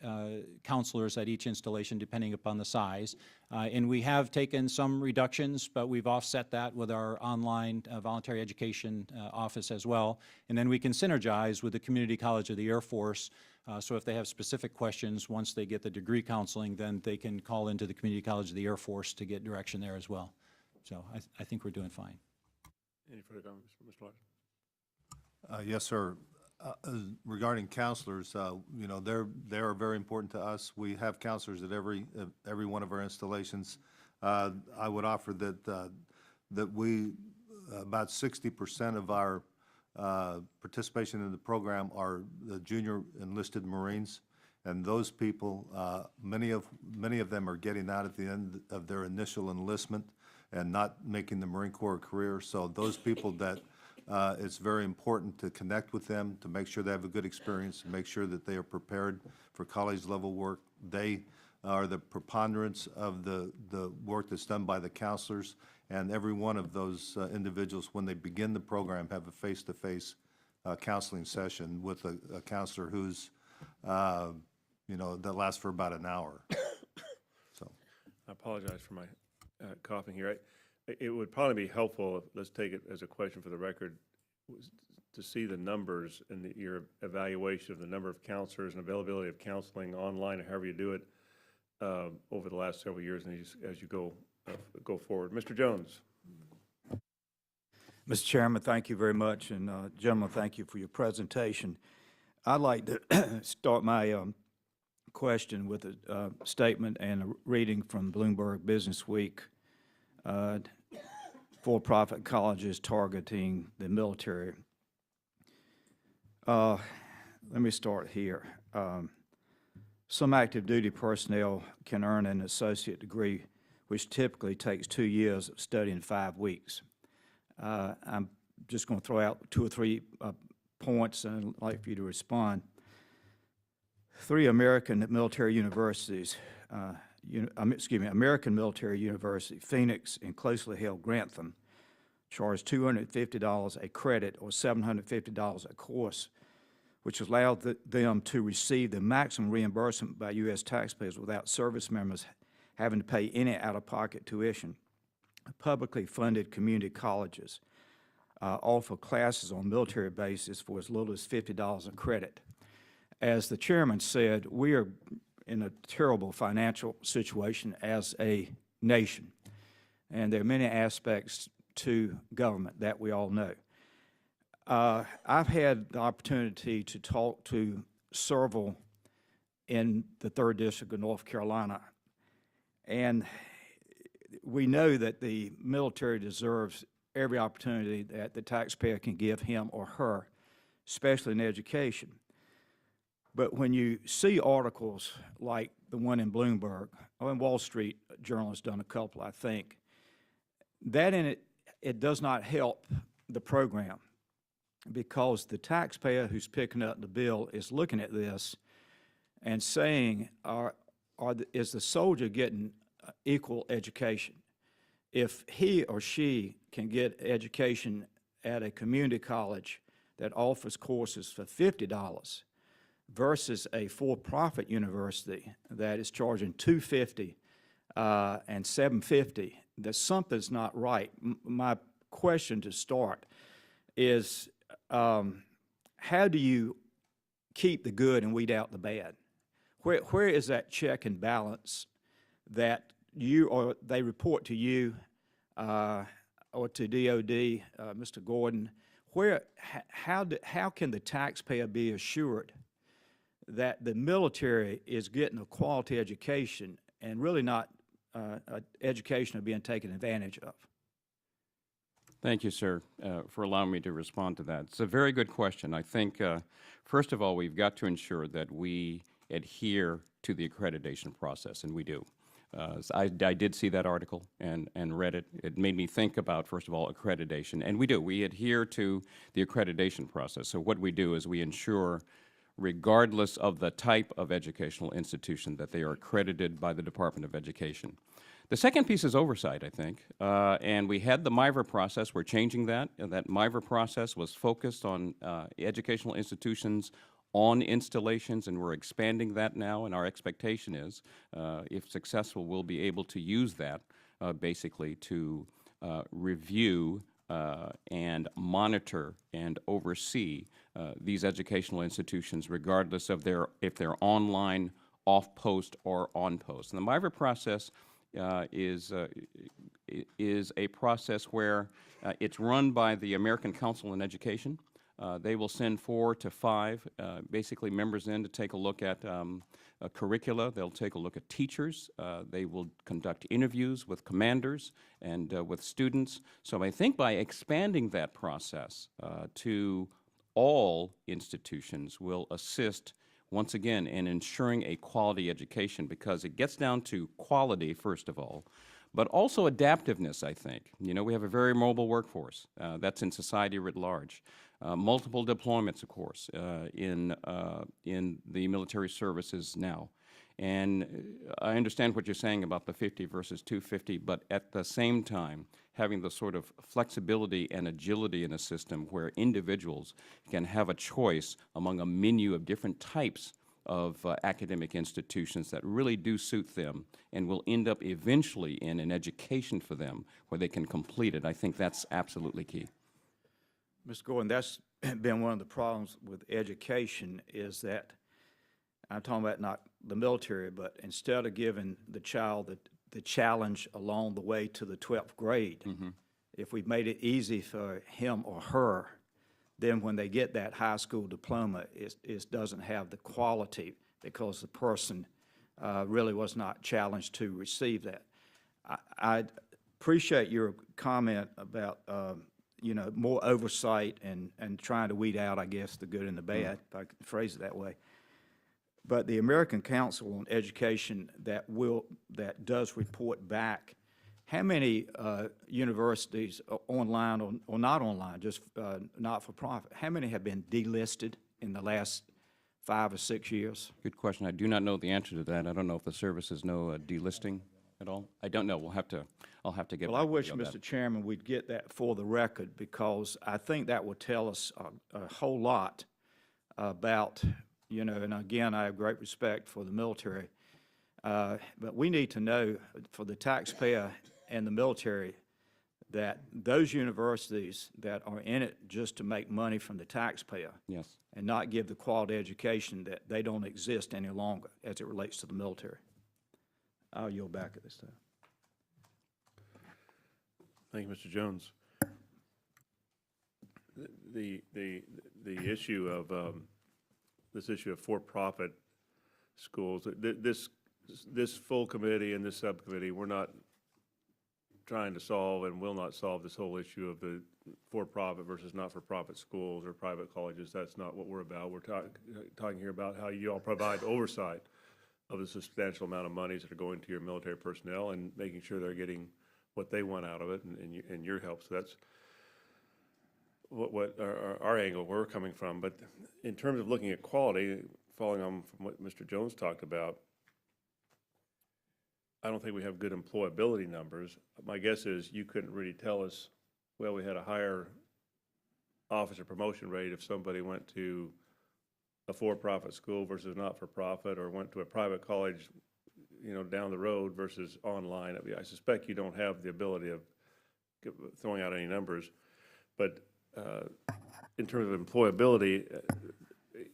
counselors at each installation depending upon the size. And we have taken some reductions, but we've offset that with our online voluntary education office as well. And then we can synergize with the Community College of the Air Force. So if they have specific questions, once they get the degree counseling, then they can call into the Community College of the Air Force to get direction there as well. So I think we're doing fine. Any further comments, Mr. Larsen? Yes, sir. Regarding counselors, you know, they are very important to us. We have counselors at every one of our installations. I would offer that we about 60% of our participation in the program are the junior enlisted Marines, and those people, many of them are getting out at the end of their initial enlistment and not making the Marine Corps a career. So those people that it's very important to connect with them, to make sure they have a good experience, to make sure that they are prepared for college-level work. They are the preponderance of the work that's done by the counselors, and every one of those individuals, when they begin the program, have a face-to-face counseling session with a counselor who's, you know, that lasts for about an hour. So, I apologize for my coughing here. It would probably be helpful, let's take it as a question for the record, to see the numbers and your evaluation of the number of counselors and availability of counseling online, or however you do it, over the last several years, and as you go forward. Mr. Jones. Mr. Chairman, thank you very much, and gentlemen, thank you for your presentation. I'd like to start my question with a statement and a reading from Bloomberg Business Week. For-profit colleges targeting the military. Let me start here. Some active duty personnel can earn an associate degree, which typically takes 2 years of study in 5 weeks. I'm just going to throw out 2 or 3 points, and I'd like for you to respond. 3 American military universities, American Military University, Phoenix, and closely held Grantham, charge $250 a credit or $750 a course, which allowed them to receive the maximum reimbursement by U.S. taxpayers without service members having to pay any out-of-pocket tuition. Publicly funded community colleges offer classes on military bases for as little as $50 a credit. As the chairman said, we are in a terrible financial situation as a nation, and there are many aspects to government that we all know. I've had the opportunity to talk to several in the 3rd District of North Carolina, and we know that the military deserves every opportunity that the taxpayer can give him or her, especially in education. But when you see articles like the one in Bloomberg, or in Wall Street Journal has done a couple, I think, that in it does not help the program, because the taxpayer who's picking up the bill is looking at this and saying, is the soldier getting equal education? If he or she can get education at a community college that offers courses for $50 versus a for-profit university that is charging $250 and $750, that something's not right. My question to start is, how do you keep the good and weed out the bad? Where is that check and balance that you or they report to you or to DOD, Mr. Gordon? How can the taxpayer be assured that the military is getting a quality education and really not education being taken advantage of? Thank you, sir, for allowing me to respond to that. It's a very good question. I think, first of all, we've got to ensure that we adhere to the accreditation process, and we do. So I did see that article and read it. It made me think about, first of all, accreditation, and we do. We adhere to the accreditation process. So what we do is we ensure, regardless of the type of educational institution, that they are accredited by the Department of Education. The second piece is oversight, I think, and we had the MIVR process. We're changing that. That MIVR process was focused on educational institutions on installations, and we're expanding that now, and our expectation is, if successful, we'll be able to use that basically to review and monitor and oversee these educational institutions, regardless of if they're online, off-post, or on-post. And the MIVR process is a process where it's run by the American Council on Education. They will send 4 to 5 basically members in to take a look at curricula. They'll take a look at teachers. They will conduct interviews with commanders and with students. So I think by expanding that process to all institutions will assist, once again, in ensuring a quality education, because it gets down to quality, first of all, but also adaptiveness, I think. You know, we have a very mobile workforce. That's in society writ large. Multiple deployments, of course, in the military services now. And I understand what you're saying about the 50 versus 250, but at the same time, having the sort of flexibility and agility in a system where individuals can have a choice among a menu of different types of academic institutions that really do suit them and will end up eventually in an education for them where they can complete it. I think that's absolutely key. Mr. Gordon, that's been one of the problems with education, is that, I'm talking about not the military, but instead of giving the child the challenge along the way to the 12th grade, if we've made it easy for him or her, then when they get that high school diploma, it doesn't have the quality because the person really was not challenged to receive that. I appreciate your comment about you know, more oversight and trying to weed out, I guess, the good and the bad, if I could phrase it that way. But the American Council on Education that does report back, how many universities online or not online, just not-for-profit, how many have been delisted in the last 5 or 6 years? Good question. I do not know the answer to that. I don't know if the services know delisting at all. I don't know. I'll have to get. Well, I wish, Mr. Chairman, we'd get that for the record, because I think that will tell us a whole lot about, you know, and again, I have great respect for the military, But we need to know for the taxpayer and the military that those universities that are in it just to make money from the taxpayer Yes. and not give the quality education, that they don't exist any longer as it relates to the military. I'll yield back at this time. Thank you, Mr. Jones. The issue of this issue of for-profit schools, this full committee and this subcommittee, we're not trying to solve and will not solve this whole issue of the for-profit versus not-for-profit schools or private colleges. That's not what we're about. We're talking here about how you all provide oversight of the substantial amount of monies that are going to your military personnel and making sure they're getting what they want out of it and your help. So that's what our angle, where we're coming from. But in terms of looking at quality, following on from what Mr. Jones talked about, I don't think we have good employability numbers. My guess is you couldn't really tell us, well, we had a higher officer promotion rate if somebody went to a for-profit school versus not-for-profit, or went to a private college, you know, down the road versus online. I mean, I suspect you don't have the ability of throwing out any numbers, but in terms of employability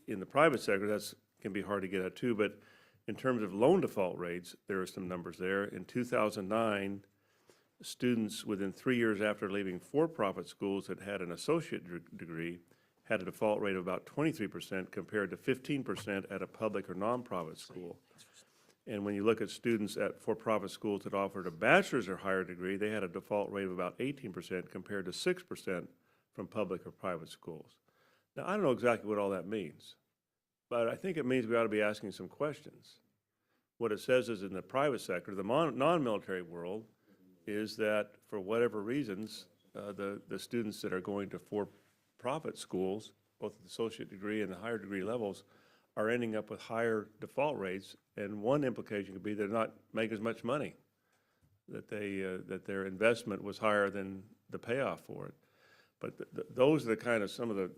in the private sector, that's can be hard to get at too. But in terms of loan default rates, there are some numbers there. In 2009, students within 3 years after leaving for-profit schools that had an associate degree had a default rate of about 23% compared to 15% at a public or non-profit school. And when you look at students at for-profit schools that offered a bachelor's or higher degree, they had a default rate of about 18% compared to 6% from public or private schools. Now, I don't know exactly what all that means, but I think it means we ought to be asking some questions. What it says is in the private sector, the non-military world, is that for whatever reasons, the students that are going to for-profit schools, both at the associate degree and the higher degree levels, are ending up with higher default rates. And one implication could be they're not making as much money, that that their investment was higher than the payoff for it. But those are the kind of some of the,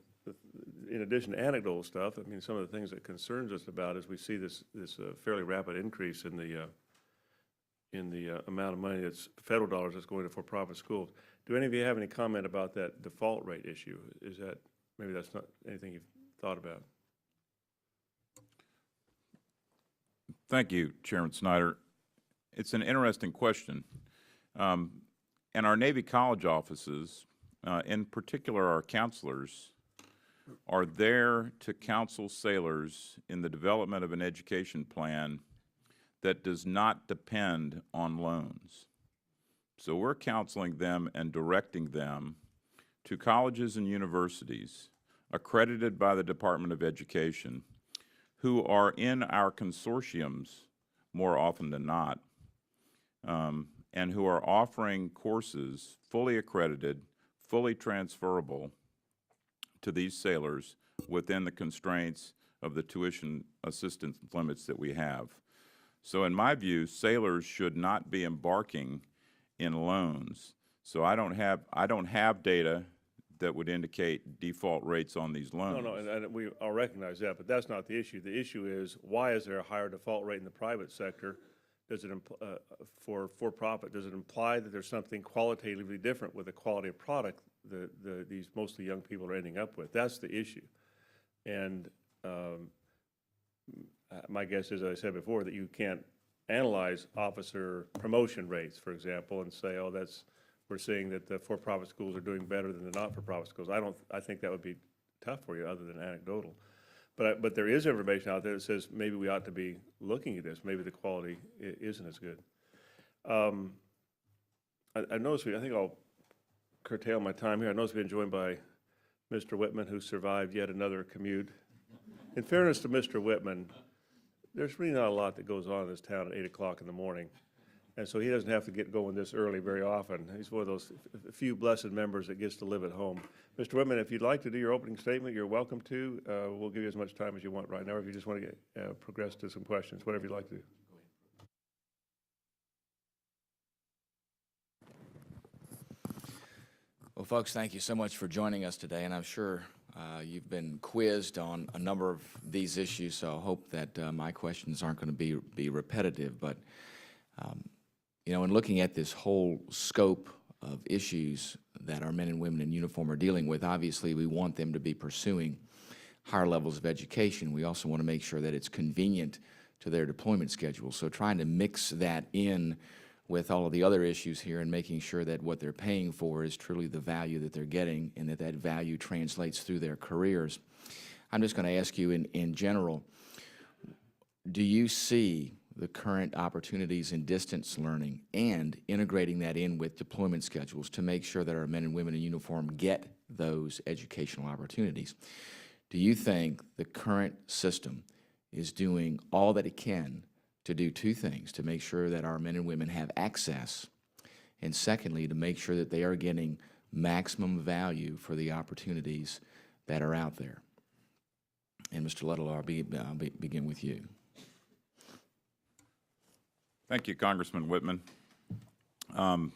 in addition to anecdotal stuff, I mean, some of the things that concerns us about is we see this fairly rapid increase in the amount of money that's federal dollars that's going to for-profit schools. Do any of you have any comment about that default rate issue? Is that, maybe that's not anything you've thought about? Thank you, Chairman Snyder. It's an interesting question. And our Navy College offices, in particular our counselors, are there to counsel sailors in the development of an education plan that does not depend on loans. So we're counseling them and directing them to colleges and universities accredited by the Department of Education who are in our consortiums more often than not, and who are offering courses fully accredited, fully transferable to these sailors within the constraints of the tuition assistance limits that we have. So in my view, sailors should not be embarking in loans. So I don't have data that would indicate default rates on these loans. No, and I'll recognize that, but that's not the issue. The issue is, why is there a higher default rate in the private sector? Does it for-profit? Does it imply that there's something qualitatively different with the quality of product these mostly young people are ending up with? That's the issue. And my guess is, as I said before, that you can't analyze officer promotion rates, for example, and say, oh, we're seeing that the for-profit schools are doing better than the not-for-profit schools. I think that would be tough for you, other than anecdotal. But there is information out there that says maybe we ought to be looking at this. Maybe the quality isn't as good. I noticed I think I'll curtail my time here. I noticed we've been joined by Mr. Whitman, who survived yet another commute. In fairness to Mr. Whitman, there's really not a lot that goes on in this town at 8 o'clock in the morning. And so he doesn't have to get going this early very often. He's one of those few blessed members that gets to live at home. Mr. Whitman, if you'd like to do your opening statement, you're welcome to. We'll give you as much time as you want right now, if you just want to get, progress to some questions, whatever you'd like to do. Well, folks, thank you so much for joining us today, and I'm sure You've been quizzed on a number of these issues, so I hope that my questions aren't going to be repetitive. But, you know, in looking at this whole scope of issues that our men and women in uniform are dealing with, obviously we want them to be pursuing higher levels of education. We also want to make sure that it's convenient to their deployment schedule. So trying to mix that in with all of the other issues here and making sure that what they're paying for is truly the value that they're getting and that that value translates through their careers. I'm just going to ask you in general, do you see the current opportunities in distance learning and integrating that in with deployment schedules to make sure that our men and women in uniform get those educational opportunities? Do you think the current system is doing all that it can to do two things: to make sure that our men and women have access, and secondly, to make sure that they are getting maximum value for the opportunities that are out there? And Mr. Lutterloh, I'll begin with you. Thank you, Congressman Whitman. I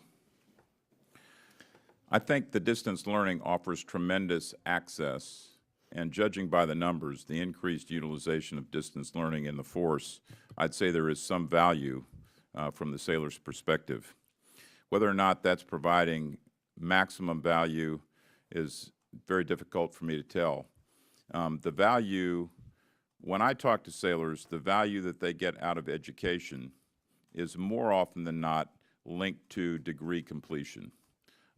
think the distance learning offers tremendous access, and judging by the numbers, the increased utilization of distance learning in the force, I'd say there is some value from the sailor's perspective. Whether or not that's providing maximum value is very difficult for me to tell. The value, when I talk to sailors, the value that they get out of education is more often than not linked to degree completion.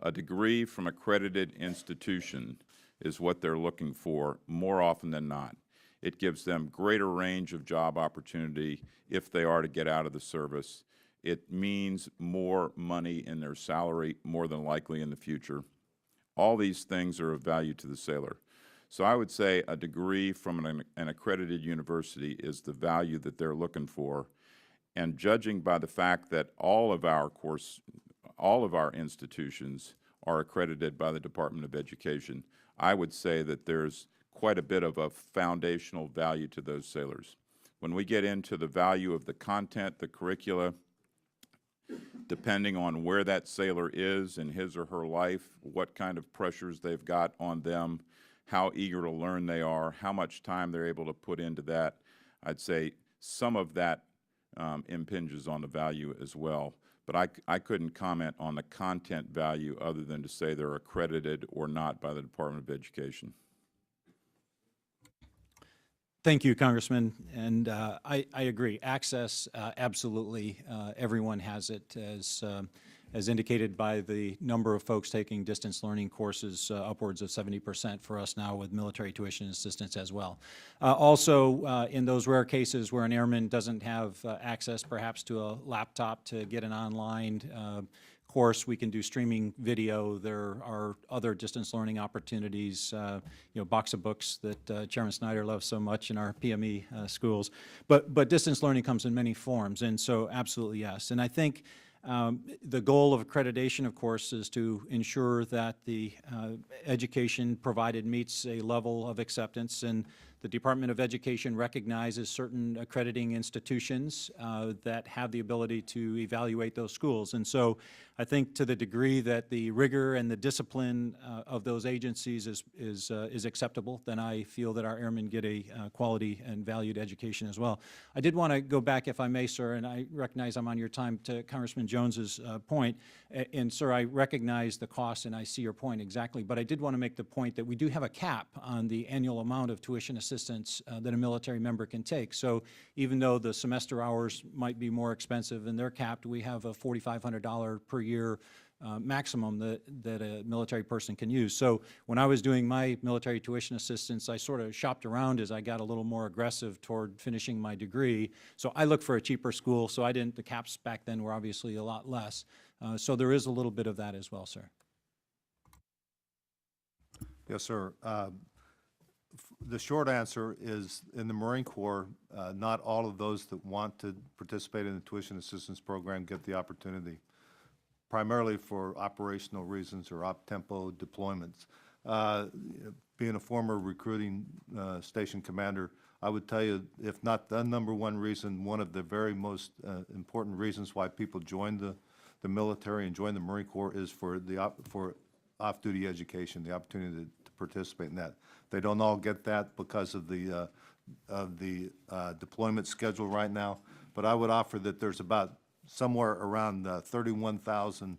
A degree from accredited institution is what they're looking for more often than not. It gives them greater range of job opportunity if they are to get out of the service. It means more money in their salary more than likely in the future. All these things are of value to the sailor. So I would say a degree from an accredited university is the value that they're looking for. And judging by the fact that all of our institutions are accredited by the Department of Education, I would say that there's quite a bit of a foundational value to those sailors. When we get into the value of the content, the curricula, depending on where that sailor is in his or her life, what kind of pressures they've got on them, how eager to learn they are, how much time they're able to put into that, I'd say some of that impinges on the value as well. But I couldn't comment on the content value other than to say they're accredited or not by the Department of Education. Thank you, Congressman, and I agree. Access, absolutely, everyone has it, as indicated by the number of folks taking distance learning courses, upwards of 70% for us now with military tuition assistance as well. Also, in those rare cases where an airman doesn't have access perhaps to a laptop to get an online course, we can do streaming video. There are other distance learning opportunities, box of books that Chairman Snyder loves so much in our PME schools. But distance learning comes in many forms, and so absolutely yes. And I think the goal of accreditation, of course, is to ensure that the education provided meets a level of acceptance, and the Department of Education recognizes certain accrediting institutions that have the ability to evaluate those schools. And so I think to the degree that the rigor and the discipline of those agencies is acceptable, then I feel that our airmen get a quality and valued education as well. I did want to go back, if I may, sir, and I recognize I'm on your time, to Congressman Jones's point. And, sir, I recognize the cost, and I see your point exactly. But I did want to make the point that we do have a cap on the annual amount of tuition assistance that a military member can take. So even though the semester hours might be more expensive and they're capped, we have a $4,500 per year maximum that a military person can use. So when I was doing my military tuition assistance, I sort of shopped around as I got a little more aggressive toward finishing my degree. So I looked for a cheaper school, so the caps back then were obviously a lot less. So there is a little bit of that as well, sir. Yes, sir. The short answer is, in the Marine Corps, not all of those that want to participate in the tuition assistance program get the opportunity, primarily for operational reasons or op-tempo deployments. Being a former recruiting station commander, I would tell you, if not the number one reason, one of the very most important reasons why people join the military and join the Marine Corps is for off-duty education, the opportunity to to participate in that. They don't all get that because of the deployment schedule right now, but I would offer that there's about somewhere around 31,000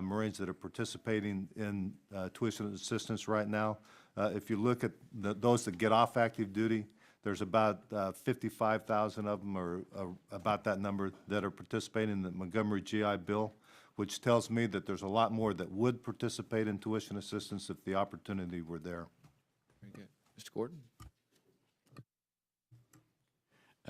Marines that are participating in tuition assistance right now. If you look at those that get off active duty, there's about 55,000 of them, or about that number, that are participating in the Montgomery GI Bill, which tells me that there's a lot more that would participate in tuition assistance if the opportunity were there. Very good. Mr. Gordon?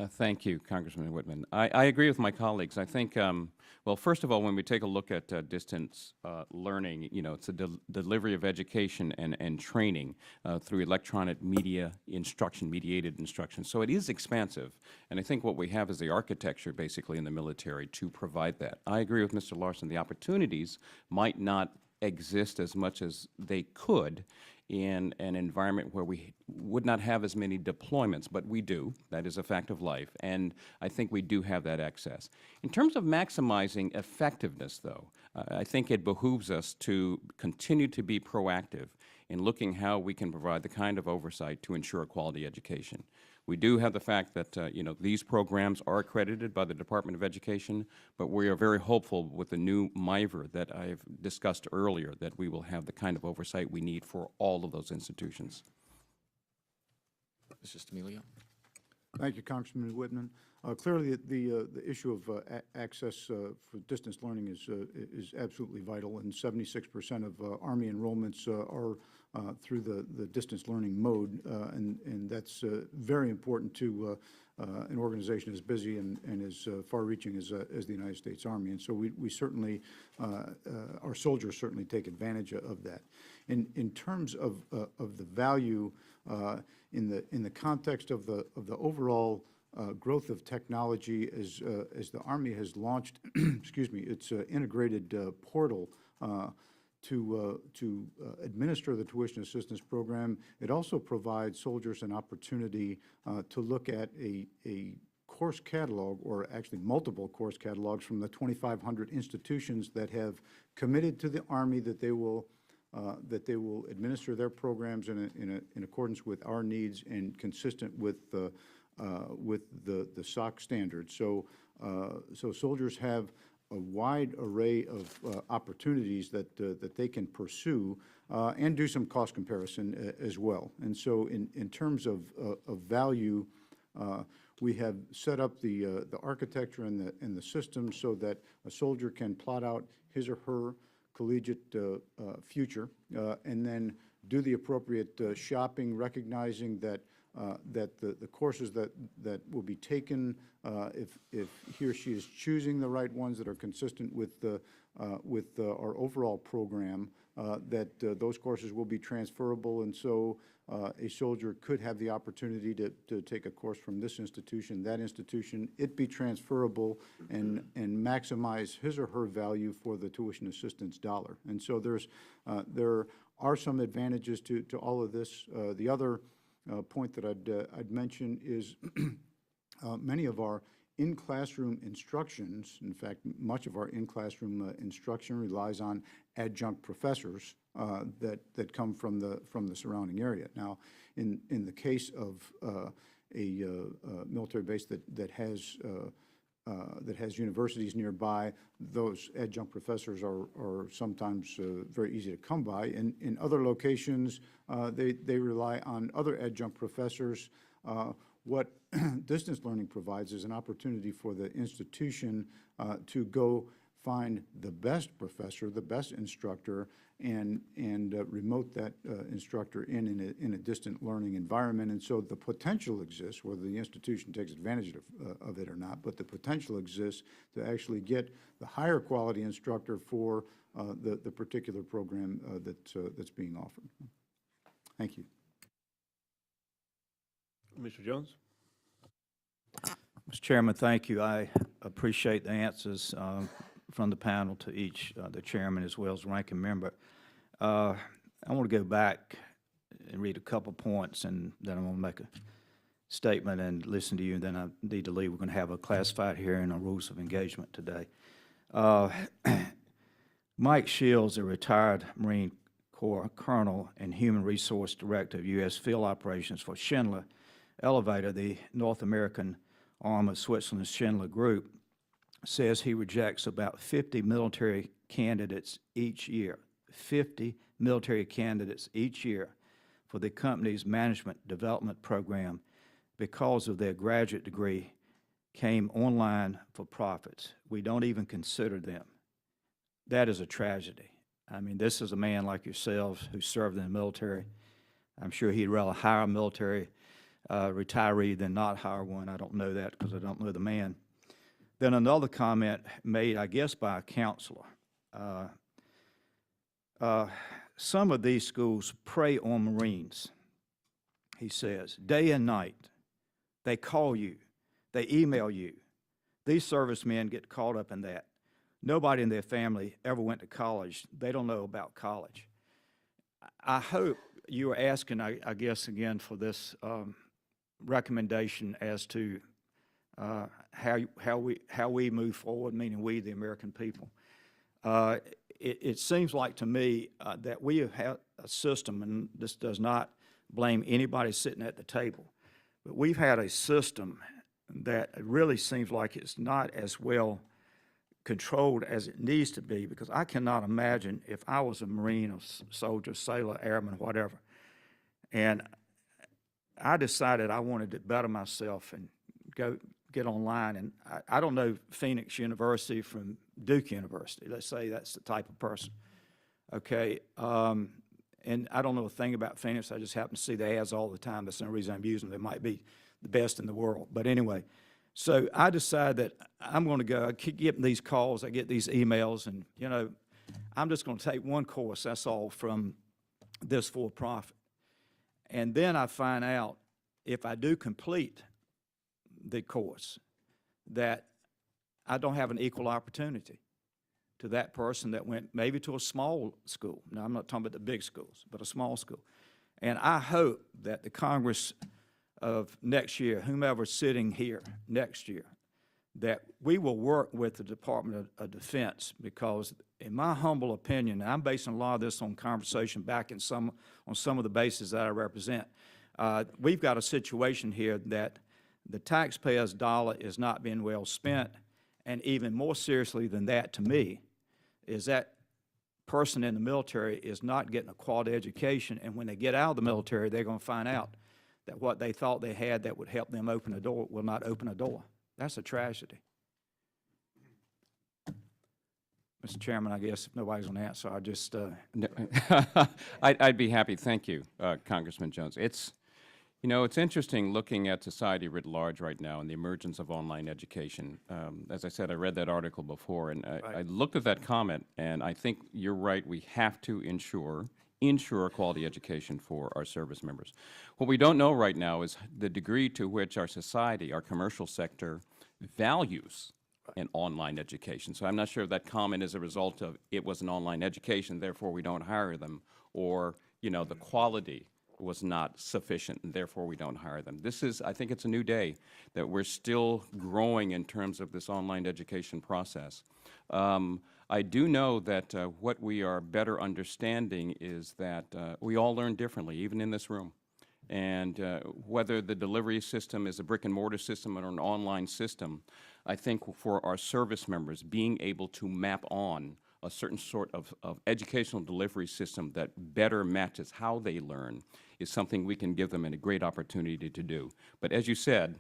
Thank you, Congressman Whitman. I agree with my colleagues. I think, well, first of all, when we take a look at distance learning, you know, it's a delivery of education and training through electronic media instruction, mediated instruction. So it is expansive. And I think what we have is the architecture, basically, in the military to provide that. I agree with Mr. Larsen. The opportunities might not exist as much as they could in an environment where we would not have as many deployments, but we do. That is a fact of life, and I think we do have that access. In terms of maximizing effectiveness, though, I think it behooves us to continue to be proactive in looking how we can provide the kind of oversight to ensure quality education. We do have the fact that, you know, these programs are accredited by the Department of Education, but we are very hopeful with the new MIVR that I've discussed earlier that we will have the kind of oversight we need for all of those institutions. Mr. Stamilio? Thank you, Congressman Whitman. Clearly, the issue of access for distance learning is absolutely vital, and 76% of Army enrollments are through the distance learning mode, and that's very important to an organization as busy and as far-reaching as the United States Army. And so we certainly, our soldiers certainly take advantage of that. In terms of the value in the context of the overall growth of technology, as the Army has launched, excuse me, its integrated portal to administer the tuition assistance program. It also provides soldiers an opportunity to look at a course catalog, or actually multiple course catalogs from the 2,500 institutions that have committed to the Army that they will administer their programs in accordance with our needs and consistent with the SOC standards. So soldiers have a wide array of opportunities that they can pursue and do some cost comparison as well. And so in terms of value, we have set up the architecture and the system so that a soldier can plot out his or her collegiate future and then do the appropriate shopping, recognizing that the courses that will be taken, if he or she is choosing the right ones that are consistent with our overall program, that those courses will be transferable. And so a soldier could have the opportunity to take a course from this institution, that institution, it be transferable, and maximize his or her value for the tuition assistance dollar. And so there are some advantages to all of this. The other point that I'd mention is many of our in-classroom instructions, in fact, much of our in-classroom instruction relies on adjunct professors that come from the surrounding area. Now, in the case of a military base that has universities nearby, those adjunct professors are sometimes very easy to come by. In other locations, they rely on other adjunct professors. What distance learning provides is an opportunity for the institution to go find the best professor, the best instructor, and remote that instructor in a distant learning environment. And so the potential exists, whether the institution takes advantage of it or not, but the potential exists to actually get the higher quality instructor for the particular program that's being offered. Thank you. Mr. Jones? Mr. Chairman, thank you. I appreciate the answers from the panel to each, the chairman as well as ranking member. I want to go back and read a couple points, and then I'm going to make a statement and listen to you, and then I need to leave. We're going to have a classified hearing on rules of engagement today. Mike Shields, a retired Marine Corps Colonel and Human Resource Director of U.S. Field Operations for Schindler Elevator, the North American arm of Switzerland's Schindler Group, says he rejects about 50 military candidates each year, 50 military candidates each year for the company's management development program because of their graduate degree came online for profits. We don't even consider them. That is a tragedy. I mean, this is a man like yourselves who served in the military. I'm sure he'd rather hire a military retiree than not hire one. I don't know that because I don't know the man. Then another comment made, I guess, by a counselor. Some of these schools prey on Marines, he says, day and night. They call you. They email you. These servicemen get caught up in that. Nobody in their family ever went to college. They don't know about college. I hope you are asking, I guess, again, for this recommendation as to how we move forward, meaning we, the American people. It seems like to me that we have had a system, and this does not blame anybody sitting at the table, but we've had a system that really seems like it's not as well controlled as it needs to be, because I cannot imagine if I was a Marine or soldier, sailor, airman, whatever, and I decided I wanted to better myself and go get online, and I don't know Phoenix University from Duke University. Let's say that's the type of person, okay? And I don't know a thing about Phoenix. I just happen to see the ads all the time. That's the only reason I'm using them. They might be the best in the world. But anyway, so I decided that I'm going to go. I keep getting these calls. I get these emails, and, you know, I'm just going to take one course, that's all, from this for-profit. And then I find out if I do complete the course that I don't have an equal opportunity to that person that went maybe to a small school. Now, I'm not talking about the big schools, but a small school. And I hope that the Congress of next year, whomever's sitting here next year, that we will work with the Department of Defense, because in my humble opinion, and I'm basing a lot of this on conversation back on some of the bases that I represent, we've got a situation here that the taxpayer's dollar is not being well spent, and even more seriously than that, to me, is that person in the military is not getting a quality education, and when they get out of the military, they're going to find out that what they thought they had that would help them open a door will not open a door. That's a tragedy. Mr. Chairman, I guess if nobody's going to answer, I'll just... I'd be happy. Thank you, Congressman Jones. It's, you know, it's interesting looking at society writ large right now and the emergence of online education. As I said, I read that article before, and I looked at that comment, and I think you're right. We have to ensure quality education for our service members. What we don't know right now is the degree to which our society, our commercial sector, values an online education. So I'm not sure if that comment is a result of it was an online education, therefore we don't hire them, or, you know, the quality was not sufficient and therefore we don't hire them. This is, I think it's a new day that we're still growing in terms of this online education process. I do know that what we are better understanding is that we all learn differently, even in this room. And whether the delivery system is a brick and mortar system or an online system, I think for our service members, being able to map on a certain sort of educational delivery system that better matches how they learn is something we can give them a great opportunity to do. But as you said,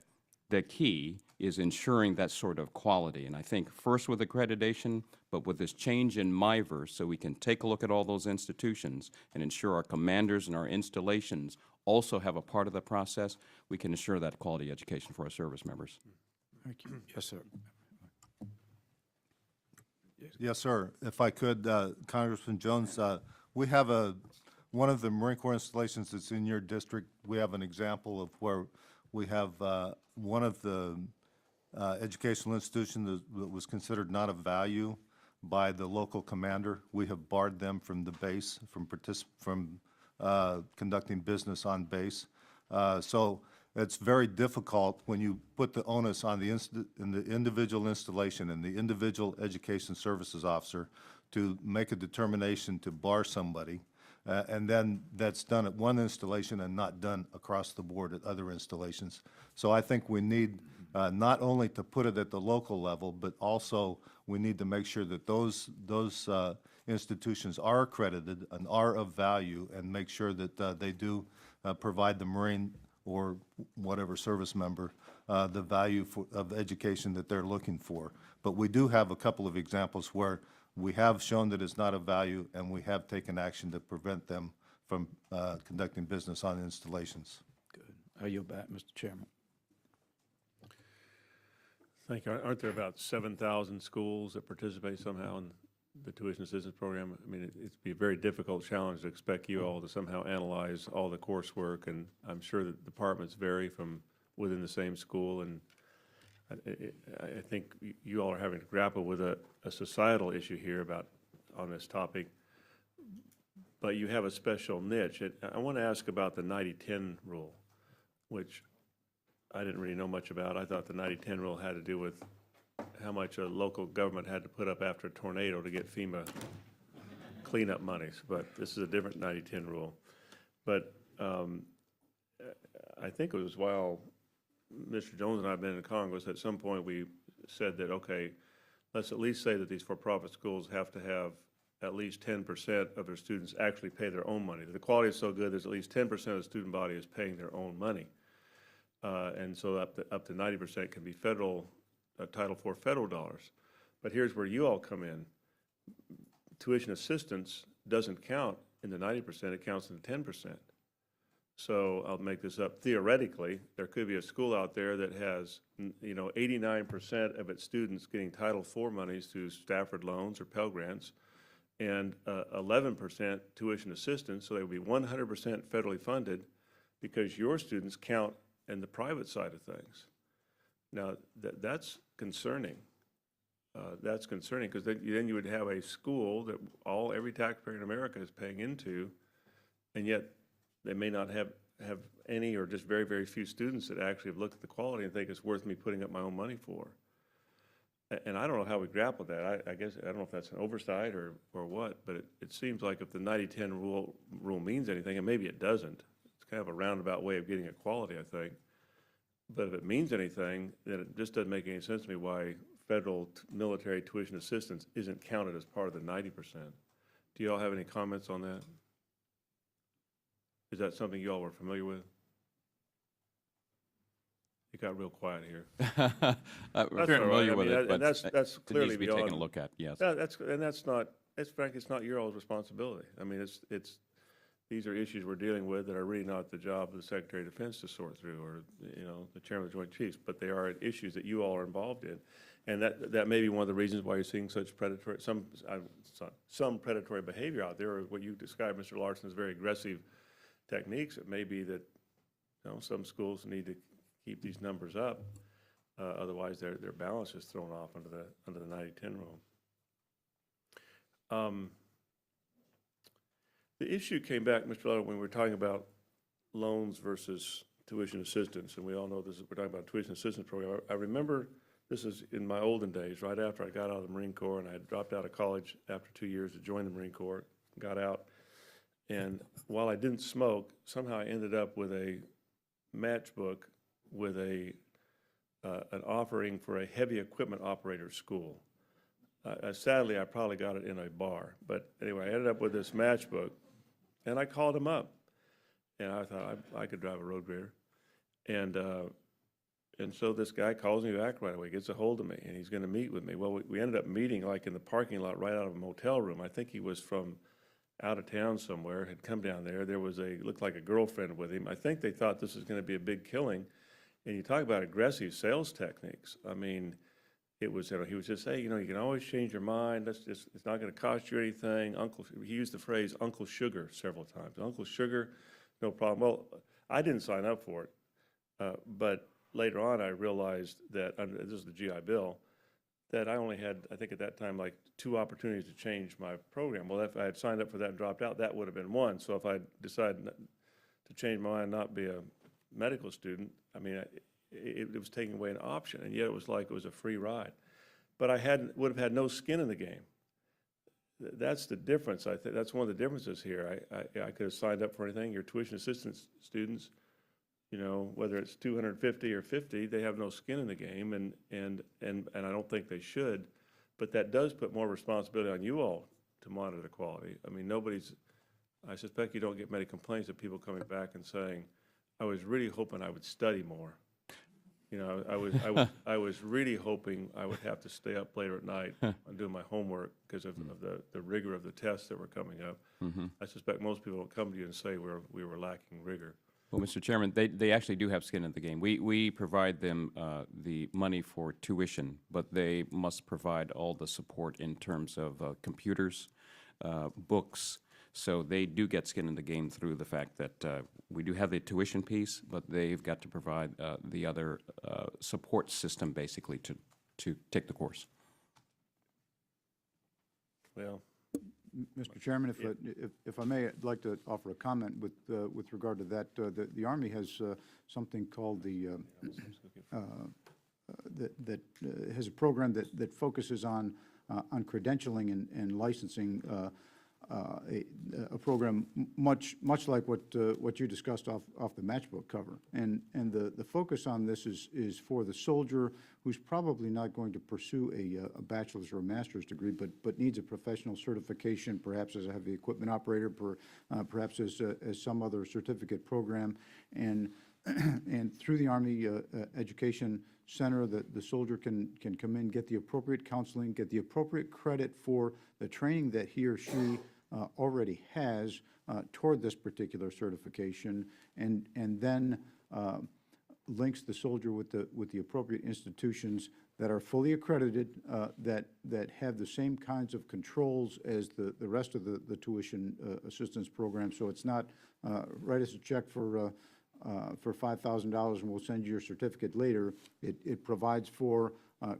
the key is ensuring that sort of quality. And I think first with accreditation, but with this change in MyVerse, so we can take a look at all those institutions and ensure our commanders and our installations also have a part of the process, we can ensure that quality education for our service members. Thank you. Yes, sir. Yes, sir. If I could, Congressman Jones, we have one of the Marine Corps installations that's in your district. We have an example of where we have one of the educational institutions that was considered not of value by the local commander. We have barred them from the base, from conducting business on base. So it's very difficult when you put the onus on the individual installation and the individual education services officer to make a determination to bar somebody And then that's done at one installation and not done across the board at other installations. So I think we need not only to put it at the local level, but also we need to make sure that those institutions are accredited and are of value, and make sure that they do provide the Marine or whatever service member the value of education that they're looking for. But we do have a couple of examples where we have shown that it's not of value, and we have taken action to prevent them from conducting business on installations. Good. I yield back, Mr. Chairman. Thank you. Aren't there about 7,000 schools that participate somehow in the tuition assistance program? I mean, it'd be a very difficult challenge to expect you all to somehow analyze all the coursework, and I'm sure that departments vary from within the same school, and I think you all are having to grapple with a societal issue here on this topic, but you have a special niche. I want to ask about the 90-10 rule, which I didn't really know much about. I thought the 90-10 rule had to do with how much a local government had to put up after a tornado to get FEMA cleanup monies, but this is a different 90-10 rule. But I think it was while Mr. Jones and I have been in Congress, at some point we said that, okay, let's at least say that these for-profit schools have to have at least 10% of their students actually pay their own money. The quality is so good, there's at least 10% of the student body is paying their own money. And so up to 90% can be federal, Title IV federal dollars. But here's where you all come in. Tuition assistance doesn't count in the 90%, it counts in the 10%. So I'll make this up. Theoretically, there could be a school out there that has, 89% of its students getting Title IV monies through Stafford loans or Pell Grants, and 11% tuition assistance, so they would be 100% federally funded because your students count in the private side of things. Now, that's concerning. That's concerning because then you would have a school that every taxpayer in America is paying into, and yet they may not have any or just very, very few students that actually have looked at the quality and think it's worth me putting up my own money for. And I don't know how we grapple with that. I guess, I don't know if that's an oversight or what, but it seems like if the 90-10 rule means anything, and maybe it doesn't, it's kind of a roundabout way of getting equality, I think. But if it means anything, then it just doesn't make any sense to me why federal military tuition assistance isn't counted as part of the 90%. Do you all have any comments on that? Is that something you all were familiar with? It got real quiet here. We're familiar with it, but that's it needs clearly to be beyond. taken a look at, yes. That's not. Frankly, it's not your all's responsibility. I mean, these are issues we're dealing with that are really not the job of the Secretary of Defense to sort through, or the Chairman of the Joint Chiefs. But they are issues that you all are involved in, and that may be one of the reasons why you're seeing such some predatory behavior out there, or what you described, Mr. Larsen, as very aggressive techniques. It may be that some schools need to keep these numbers up, otherwise their balance is thrown off under the 90-10 rule. The issue came back, Mr. Lutterloh, when we were talking about loans versus tuition assistance, and we all know we're talking about tuition assistance program. I remember this is in my olden days, right after I got out of the Marine Corps, and I had dropped out of college after 2 years to join the Marine Corps, got out, and while I didn't smoke, somehow I ended up with a matchbook with an offering for a heavy equipment operator school. Sadly, I probably got it in a bar, but anyway, I ended up with this matchbook, and I called him up, and I thought I could drive a road grader, and so this guy calls me back right away, gets a hold of me, and he's going to meet with me. Well, we ended up meeting like in the parking lot right out of a motel room. I think he was from out of town somewhere, had come down there. There was looked like a girlfriend with him. I think they thought this was going to be a big killing. And you talk about aggressive sales techniques. I mean, it was, he was just saying, you can always change your mind. It's not going to cost you anything. He used the phrase Uncle Sugar several times. Uncle Sugar, no problem. Well, I didn't sign up for it. But later on, I realized that this is the GI Bill, that I only had, I think at that time, like 2 opportunities to change my program. Well, if I had signed up for that and dropped out, that would have been 1. So if I decided to change my mind and not be a medical student, I mean, it was taking away an option, and yet it was like it was a free ride. But I would have had no skin in the game. that's the difference. I think that's one of the differences here. I could have signed up for anything. Your tuition assistance students, you know, whether it's 250 or 50, they have no skin in the game, and I don't think they should. But that does put more responsibility on you all to monitor quality. I mean, I suspect you don't get many complaints of people coming back and saying, I was really hoping I would study more. You know, I was really hoping I would have to stay up later at night and do my homework because of the rigor of the tests that were coming up. I suspect most people don't come to you and say we were lacking rigor. Well, Mr. Chairman, they actually do have skin in the game. We provide them the money for tuition, but they must provide all the support in terms of computers, books. So they do get skin in the game through the fact that we do have the tuition piece, but they've got to provide the other support system basically to take the course. Well, Mr. Chairman, if I may, I'd like to offer a comment with regard to that. The Army has something called has a program that focuses on credentialing and licensing. A program much like what you discussed off the matchbook cover, and the focus on this is for the soldier who's probably not going to pursue a bachelor's or a master's degree, but needs a professional certification, perhaps as a heavy equipment operator, perhaps as some other certificate program, and through the Army Education Center, the soldier can come in, get the appropriate counseling, get the appropriate credit for the training that he or she already has toward this particular certification, and then links the soldier with the appropriate institutions that are fully accredited, that have the same kinds of controls as the rest of the tuition assistance program. So it's not write us a check for $5,000 and we'll send you your certificate later. It provides for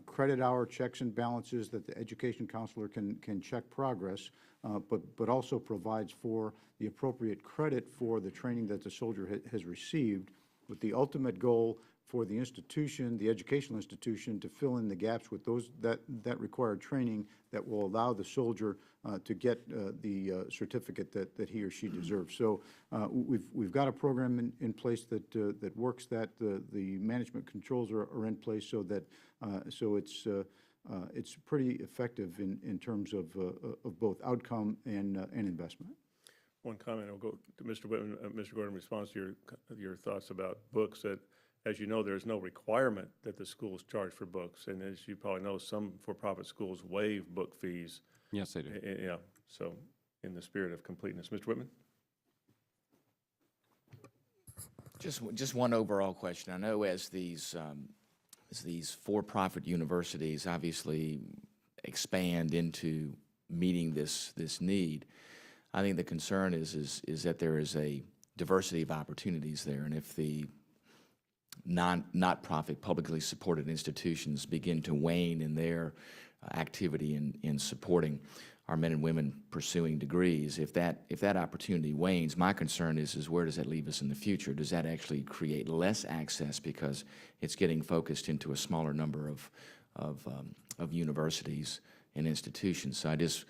credit hour checks and balances that the education counselor can check progress, but also provides for the appropriate credit for the training that the soldier has received, with the ultimate goal for the institution, the educational institution, to fill in the gaps with that required training that will allow the soldier to get the certificate that he or she deserves. So we've got a program in place that works that. The management controls are in place so that it's pretty effective in terms of both outcome and investment. one comment, I'll go to Mr. Whitman, Mr. Gordon, in response to your thoughts about books. That, as you know, there's no requirement that the schools charge for books, and as you probably know, some for-profit schools waive book fees. Yes, they do. Yeah, so in the spirit of completeness. Mr. Whitman? Just one overall question. I know as these for-profit universities obviously expand into meeting this need, I think the concern is that there is a diversity of opportunities there, and if the not-profit, publicly supported institutions begin to wane in their activity in supporting our men and women pursuing degrees, if that opportunity wanes, my concern is where does that leave us in the future? Does that actually create less access because it's getting focused into a smaller number of universities and institutions? So I just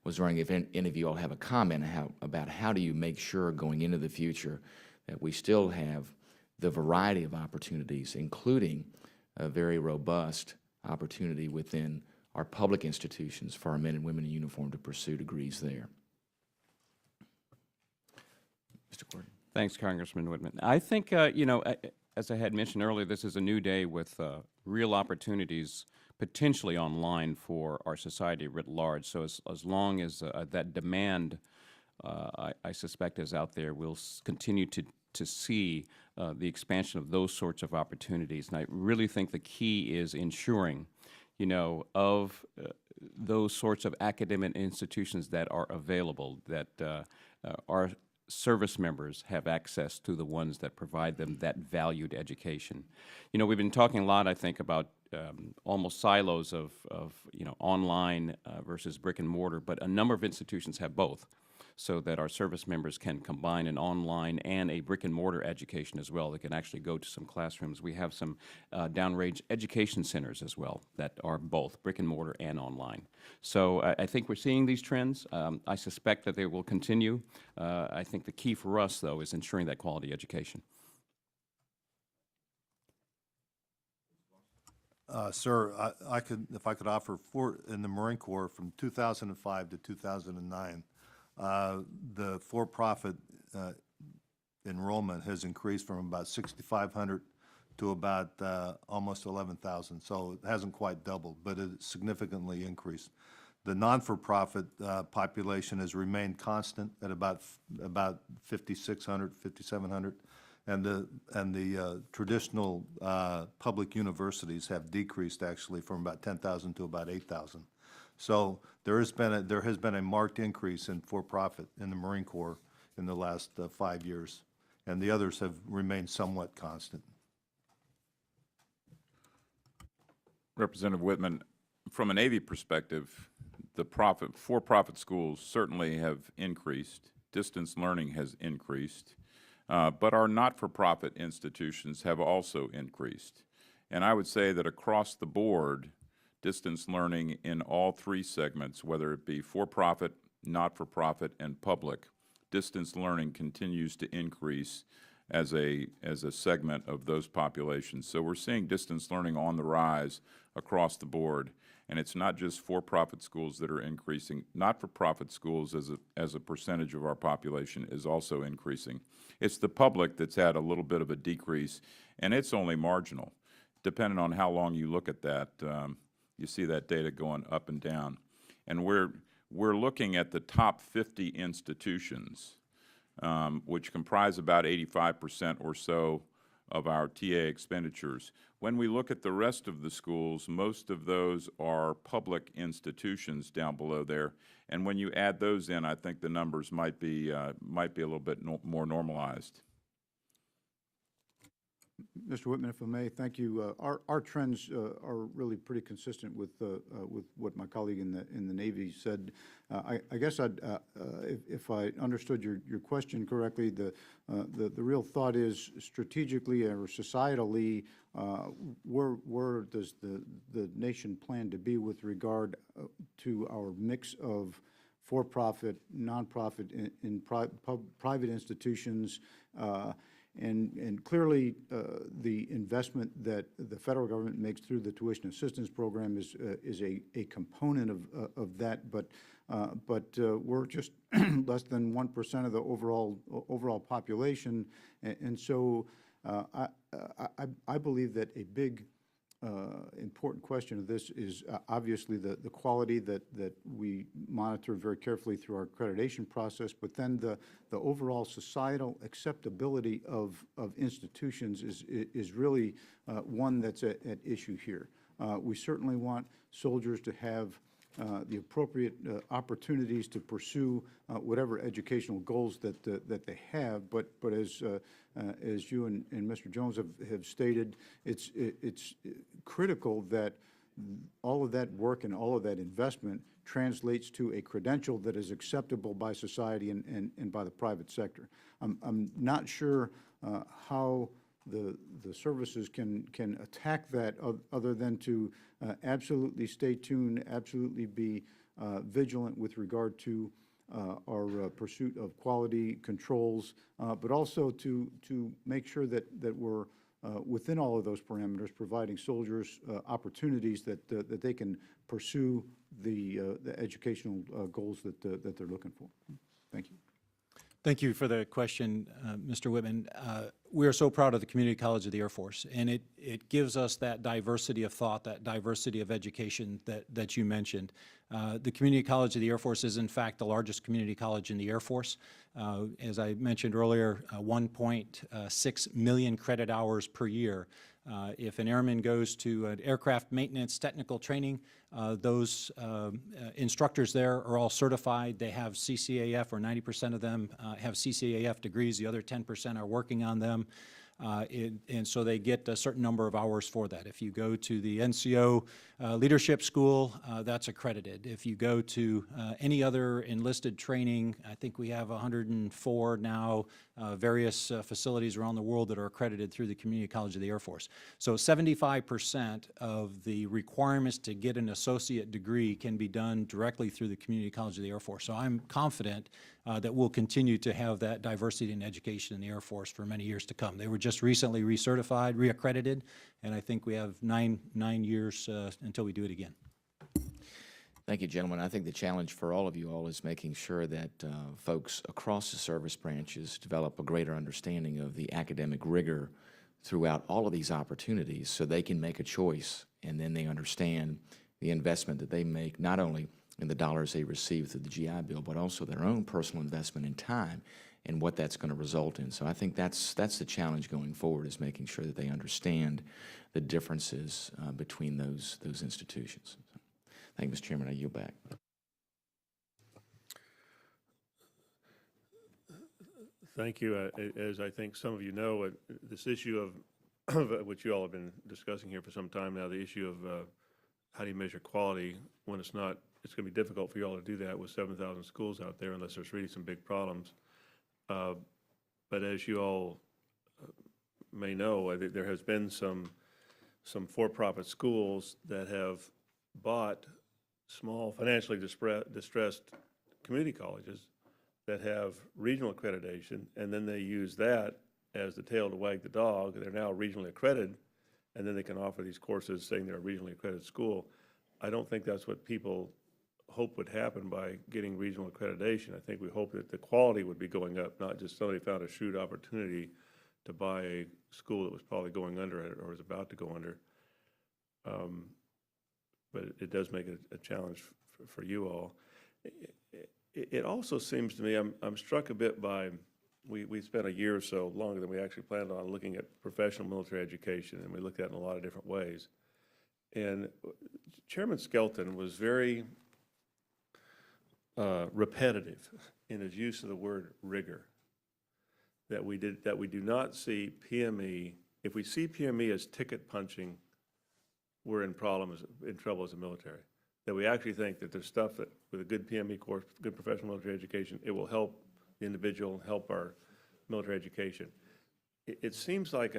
was wondering if any of you all have a comment about how do you make sure going into the future that we still have the variety of opportunities, including a very robust opportunity within our public institutions for our men and women in uniform to pursue degrees there. Mr. Gordon. Thanks, Congressman Whitman. I think, you know, as I had mentioned earlier, this is a new day with real opportunities potentially online for our society writ large. So as long as that demand, I suspect, is out there, we'll continue to see the expansion of those sorts of opportunities. And I really think the key is ensuring, you know, of those sorts of academic institutions that are available, that our service members have access to the ones that provide them that valued education. You know, we've been talking a lot, I think, about almost silos of you know, online versus brick and mortar, but a number of institutions have both. so that our service members can combine an online and a brick-and-mortar education as well. They can actually go to some classrooms. We have some downrange education centers as well that are both brick-and-mortar and online. So I think we're seeing these trends. I suspect that they will continue. I think the key for us, though, is ensuring that quality education. Sir, if I could offer, in the Marine Corps from 2005 to 2009, the for-profit enrollment has increased from about 6,500 to about almost 11,000. So it hasn't quite doubled, but it significantly increased. The non-for-profit population has remained constant at about 5,600, 5,700. And the traditional public universities have decreased actually from about 10,000 to about 8,000. So there has been a marked increase in for-profit in the Marine Corps in the last 5 years, and the others have remained somewhat constant. Representative Whitman, from a Navy perspective, the for-profit schools certainly have increased. Distance learning has increased. But our not-for-profit institutions have also increased. And I would say that across the board, distance learning in all three segments, whether it be for-profit, not-for-profit, and public, distance learning continues to increase as a segment of those populations. So we're seeing distance learning on the rise across the board. And it's not just for-profit schools that are increasing. Not-for-profit schools as a percentage of our population is also increasing. It's the public that's had a little bit of a decrease, and it's only marginal. Depending on how long you look at that, you see that data going up and down. And we're looking at the top 50 institutions, which comprise about 85% or so of our TA expenditures. When we look at the rest of the schools, most of those are public institutions down below there. And when you add those in, I think the numbers might be a little bit more normalized. Mr. Whitman, if I may, thank you. Our trends are really pretty consistent with what my colleague in the Navy said. I guess if I understood your question correctly, the real thought is strategically or societally, where does the nation plan to be with regard to our mix of for-profit, nonprofit, and private institutions? And clearly, the investment that the federal government makes through the tuition assistance program is a component of that, but we're just less than 1% of the overall population, and so I believe that a big important question of this is obviously the quality that we monitor very carefully through our accreditation process, but then the overall societal acceptability of institutions is really one that's at issue here. We certainly want soldiers to have the appropriate opportunities to pursue whatever educational goals that they have, but as you and Mr. Jones have stated, it's critical that all of that work and all of that investment translates to a credential that is acceptable by society and by the private sector. I'm not sure how the services can attack that other than to absolutely stay tuned, absolutely be vigilant with regard to our pursuit of quality controls, but also to make sure that we're within all of those parameters, providing soldiers opportunities that they can pursue the educational goals that they're looking for. Thank you. Thank you for the question, Mr. Whitman. We are so proud of the Community College of the Air Force, and it gives us that diversity of thought, that diversity of education that you mentioned. The Community College of the Air Force is, in fact, the largest community college in the Air Force. As I mentioned earlier, 1.6 million credit hours per year. If an airman goes to an aircraft maintenance technical training, those instructors there are all certified. They have CCAF, or 90% of them have CCAF degrees. The other 10% are working on them. And so they get a certain number of hours for that. If you go to the NCO Leadership School, that's accredited. If you go to any other enlisted training, I think we have 104 now, various facilities around the world that are accredited through the Community College of the Air Force. So 75% of the requirements to get an associate degree can be done directly through the Community College of the Air Force. So I'm confident that we'll continue to have that diversity in education in the Air Force for many years to come. They were just recently recertified, reaccredited, and I think we have nine years until we do it again. Thank you, gentlemen. I think the challenge for all of you all is making sure that folks across the service branches develop a greater understanding of the academic rigor throughout all of these opportunities so they can make a choice, and then they understand the investment that they make, not only in the dollars they receive through the GI Bill, but also their own personal investment in time and what that's going to result in. So I think that's the challenge going forward, is making sure that they understand the differences between those institutions. So, thank you, Mr. Chairman. I yield back. Thank you. As I think some of you know, this issue of which you all have been discussing here for some time now, the issue of how do you measure quality when it's not, it's going to be difficult for you all to do that with 7,000 schools out there unless there's really some big problems. But as you all may know, there has been some for-profit schools that have bought small, financially distressed community colleges that have regional accreditation, and then they use that as the tail to wag the dog. They're now regionally accredited, and then they can offer these courses saying they're a regionally accredited school. I don't think that's what people hope would happen by getting regional accreditation. I think we hope that the quality would be going up, not just somebody found a shrewd opportunity to buy a school that was probably going under or was about to go under. But it does make it a challenge for you all. It also seems to me, I'm struck a bit by, we spent a year or so, longer than we actually planned on, looking at professional military education, and we looked at it in a lot of different ways. And Chairman Skelton was very repetitive in his use of the word rigor, that we do not see PME. If we see PME as ticket punching, we're in trouble as a military. That we actually think that there's stuff that, with a good PME course, good professional military education, it will help the individual, help our military education. It seems like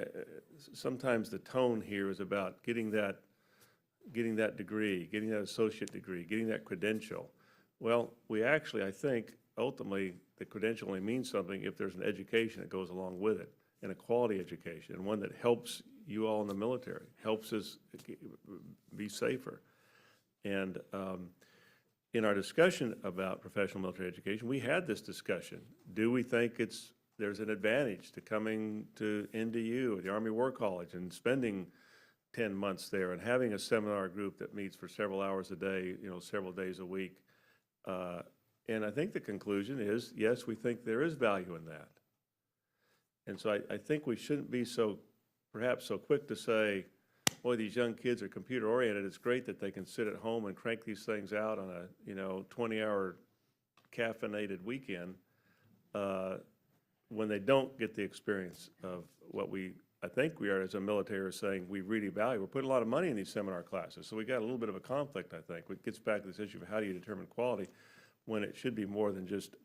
sometimes the tone here is about getting that degree, getting that associate degree, getting that credential. Well, we actually, I think, ultimately, the credential only means something if there's an education that goes along with it, and a quality education, and one that helps you all in the military, helps us be safer. And in our discussion about professional military education, we had this discussion. Do we think there's an advantage to coming to NDU, or the Army War College, and spending 10 months there and having a seminar group that meets for several hours a day, several days a week? And I think the conclusion is, yes, we think there is value in that. And so I think we shouldn't be perhaps so quick to say, boy, these young kids are computer oriented. It's great that they can sit at home and crank these things out on a 20-hour caffeinated weekend when they don't get the experience of what I think we are as a military saying we really value. We're putting a lot of money in these seminar classes, so we got a little bit of a conflict, I think. It gets back to this issue of how do you determine quality when it should be more than just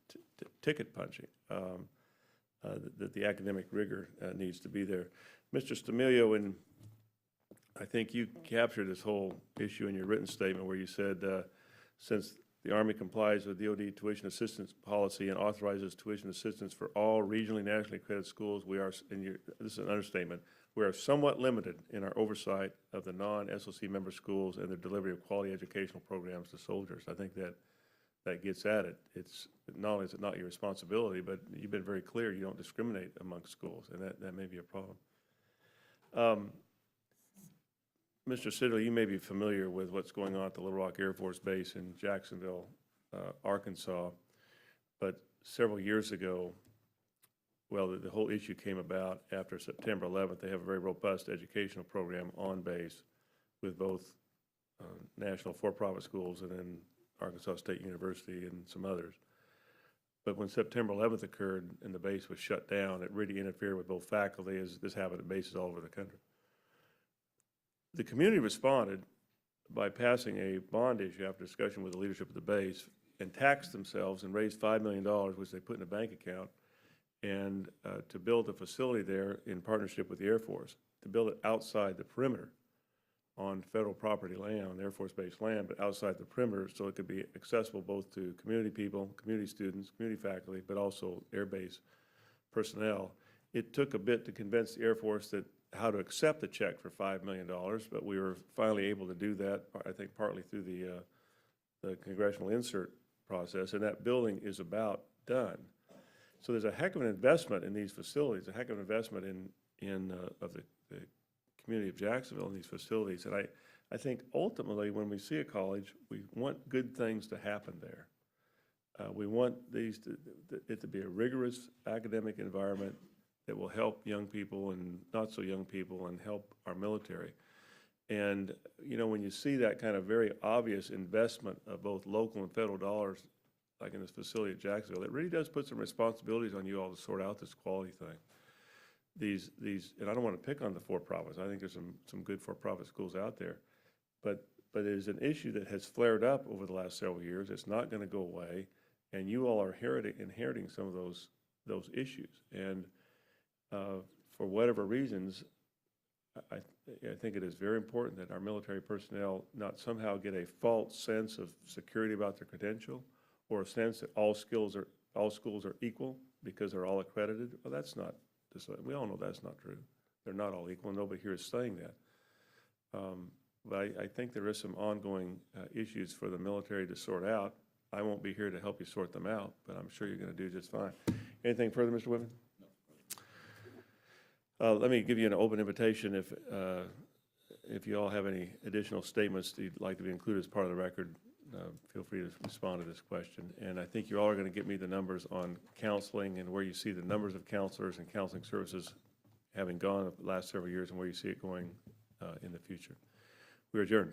ticket punching. That the academic rigor needs to be there. Mr. Stamilio, and I think you captured this whole issue in your written statement where you said, since the Army complies with DOD tuition assistance policy and authorizes tuition assistance for all regionally nationally accredited schools, this is an understatement, we are somewhat limited in our oversight of the non-SOC member schools and the delivery of quality educational programs to soldiers. I think that gets at it. It's not only is it not your responsibility, but you've been very clear you don't discriminate amongst schools, and that may be a problem. Mr. Sitterly, you may be familiar with what's going on at the Little Rock Air Force Base in Jacksonville, Arkansas, but several years ago, well, the whole issue came about after September 11th. They have a very robust educational program on base with both national for-profit schools and then Arkansas State University and some others. But when September 11th occurred and the base was shut down, it really interfered with both faculty, as this happened at bases all over the country. The community responded by passing a bond issue after discussion with the leadership of the base and taxed themselves and raised $5 million, which they put in a bank account, and to build a facility there in partnership with the Air Force, to build it outside the perimeter on federal property land, on Air Force Base land, but outside the perimeter, so it could be accessible both to community people, community students, community faculty, but also Air Base personnel. It took a bit to convince the Air Force that how to accept the check for $5 million, but we were finally able to do that, I think partly through the congressional insert process, and that building is about done. So there's a heck of an investment in these facilities, a heck of an investment of the community of Jacksonville in these facilities. And I think ultimately when we see a college, we want good things to happen there. We want it to be a rigorous academic environment that will help young people and not so young people and help our military. And, you know, when you see that kind of very obvious investment of both local and federal dollars, like in this facility at Jacksonville, it really does put some responsibilities on you all to sort out this quality thing. And I don't want to pick on the for-profits. I think there's some good for-profit schools out there, but it is an issue that has flared up over the last several years. It's not going to go away, and you all are inheriting some of those issues. And for whatever reasons, I think it is very important that our military personnel not somehow get a false sense of security about their credential, or a sense that all schools are equal because they're all accredited. Well, that's not. We all know that's not true. They're not all equal, and nobody here is saying that. But I think there is some ongoing issues for the military to sort out. I won't be here to help you sort them out, but I'm sure you're going to do just fine. Anything further, Mr. Whitman? No. Let me give you an open invitation if you all have any additional statements that you'd like to be included as part of the record. Feel free to respond to this question. And I think you all are going to get me the numbers on counseling and where you see the numbers of counselors and counseling services having gone the last several years and where you see it going in the future. We are adjourned.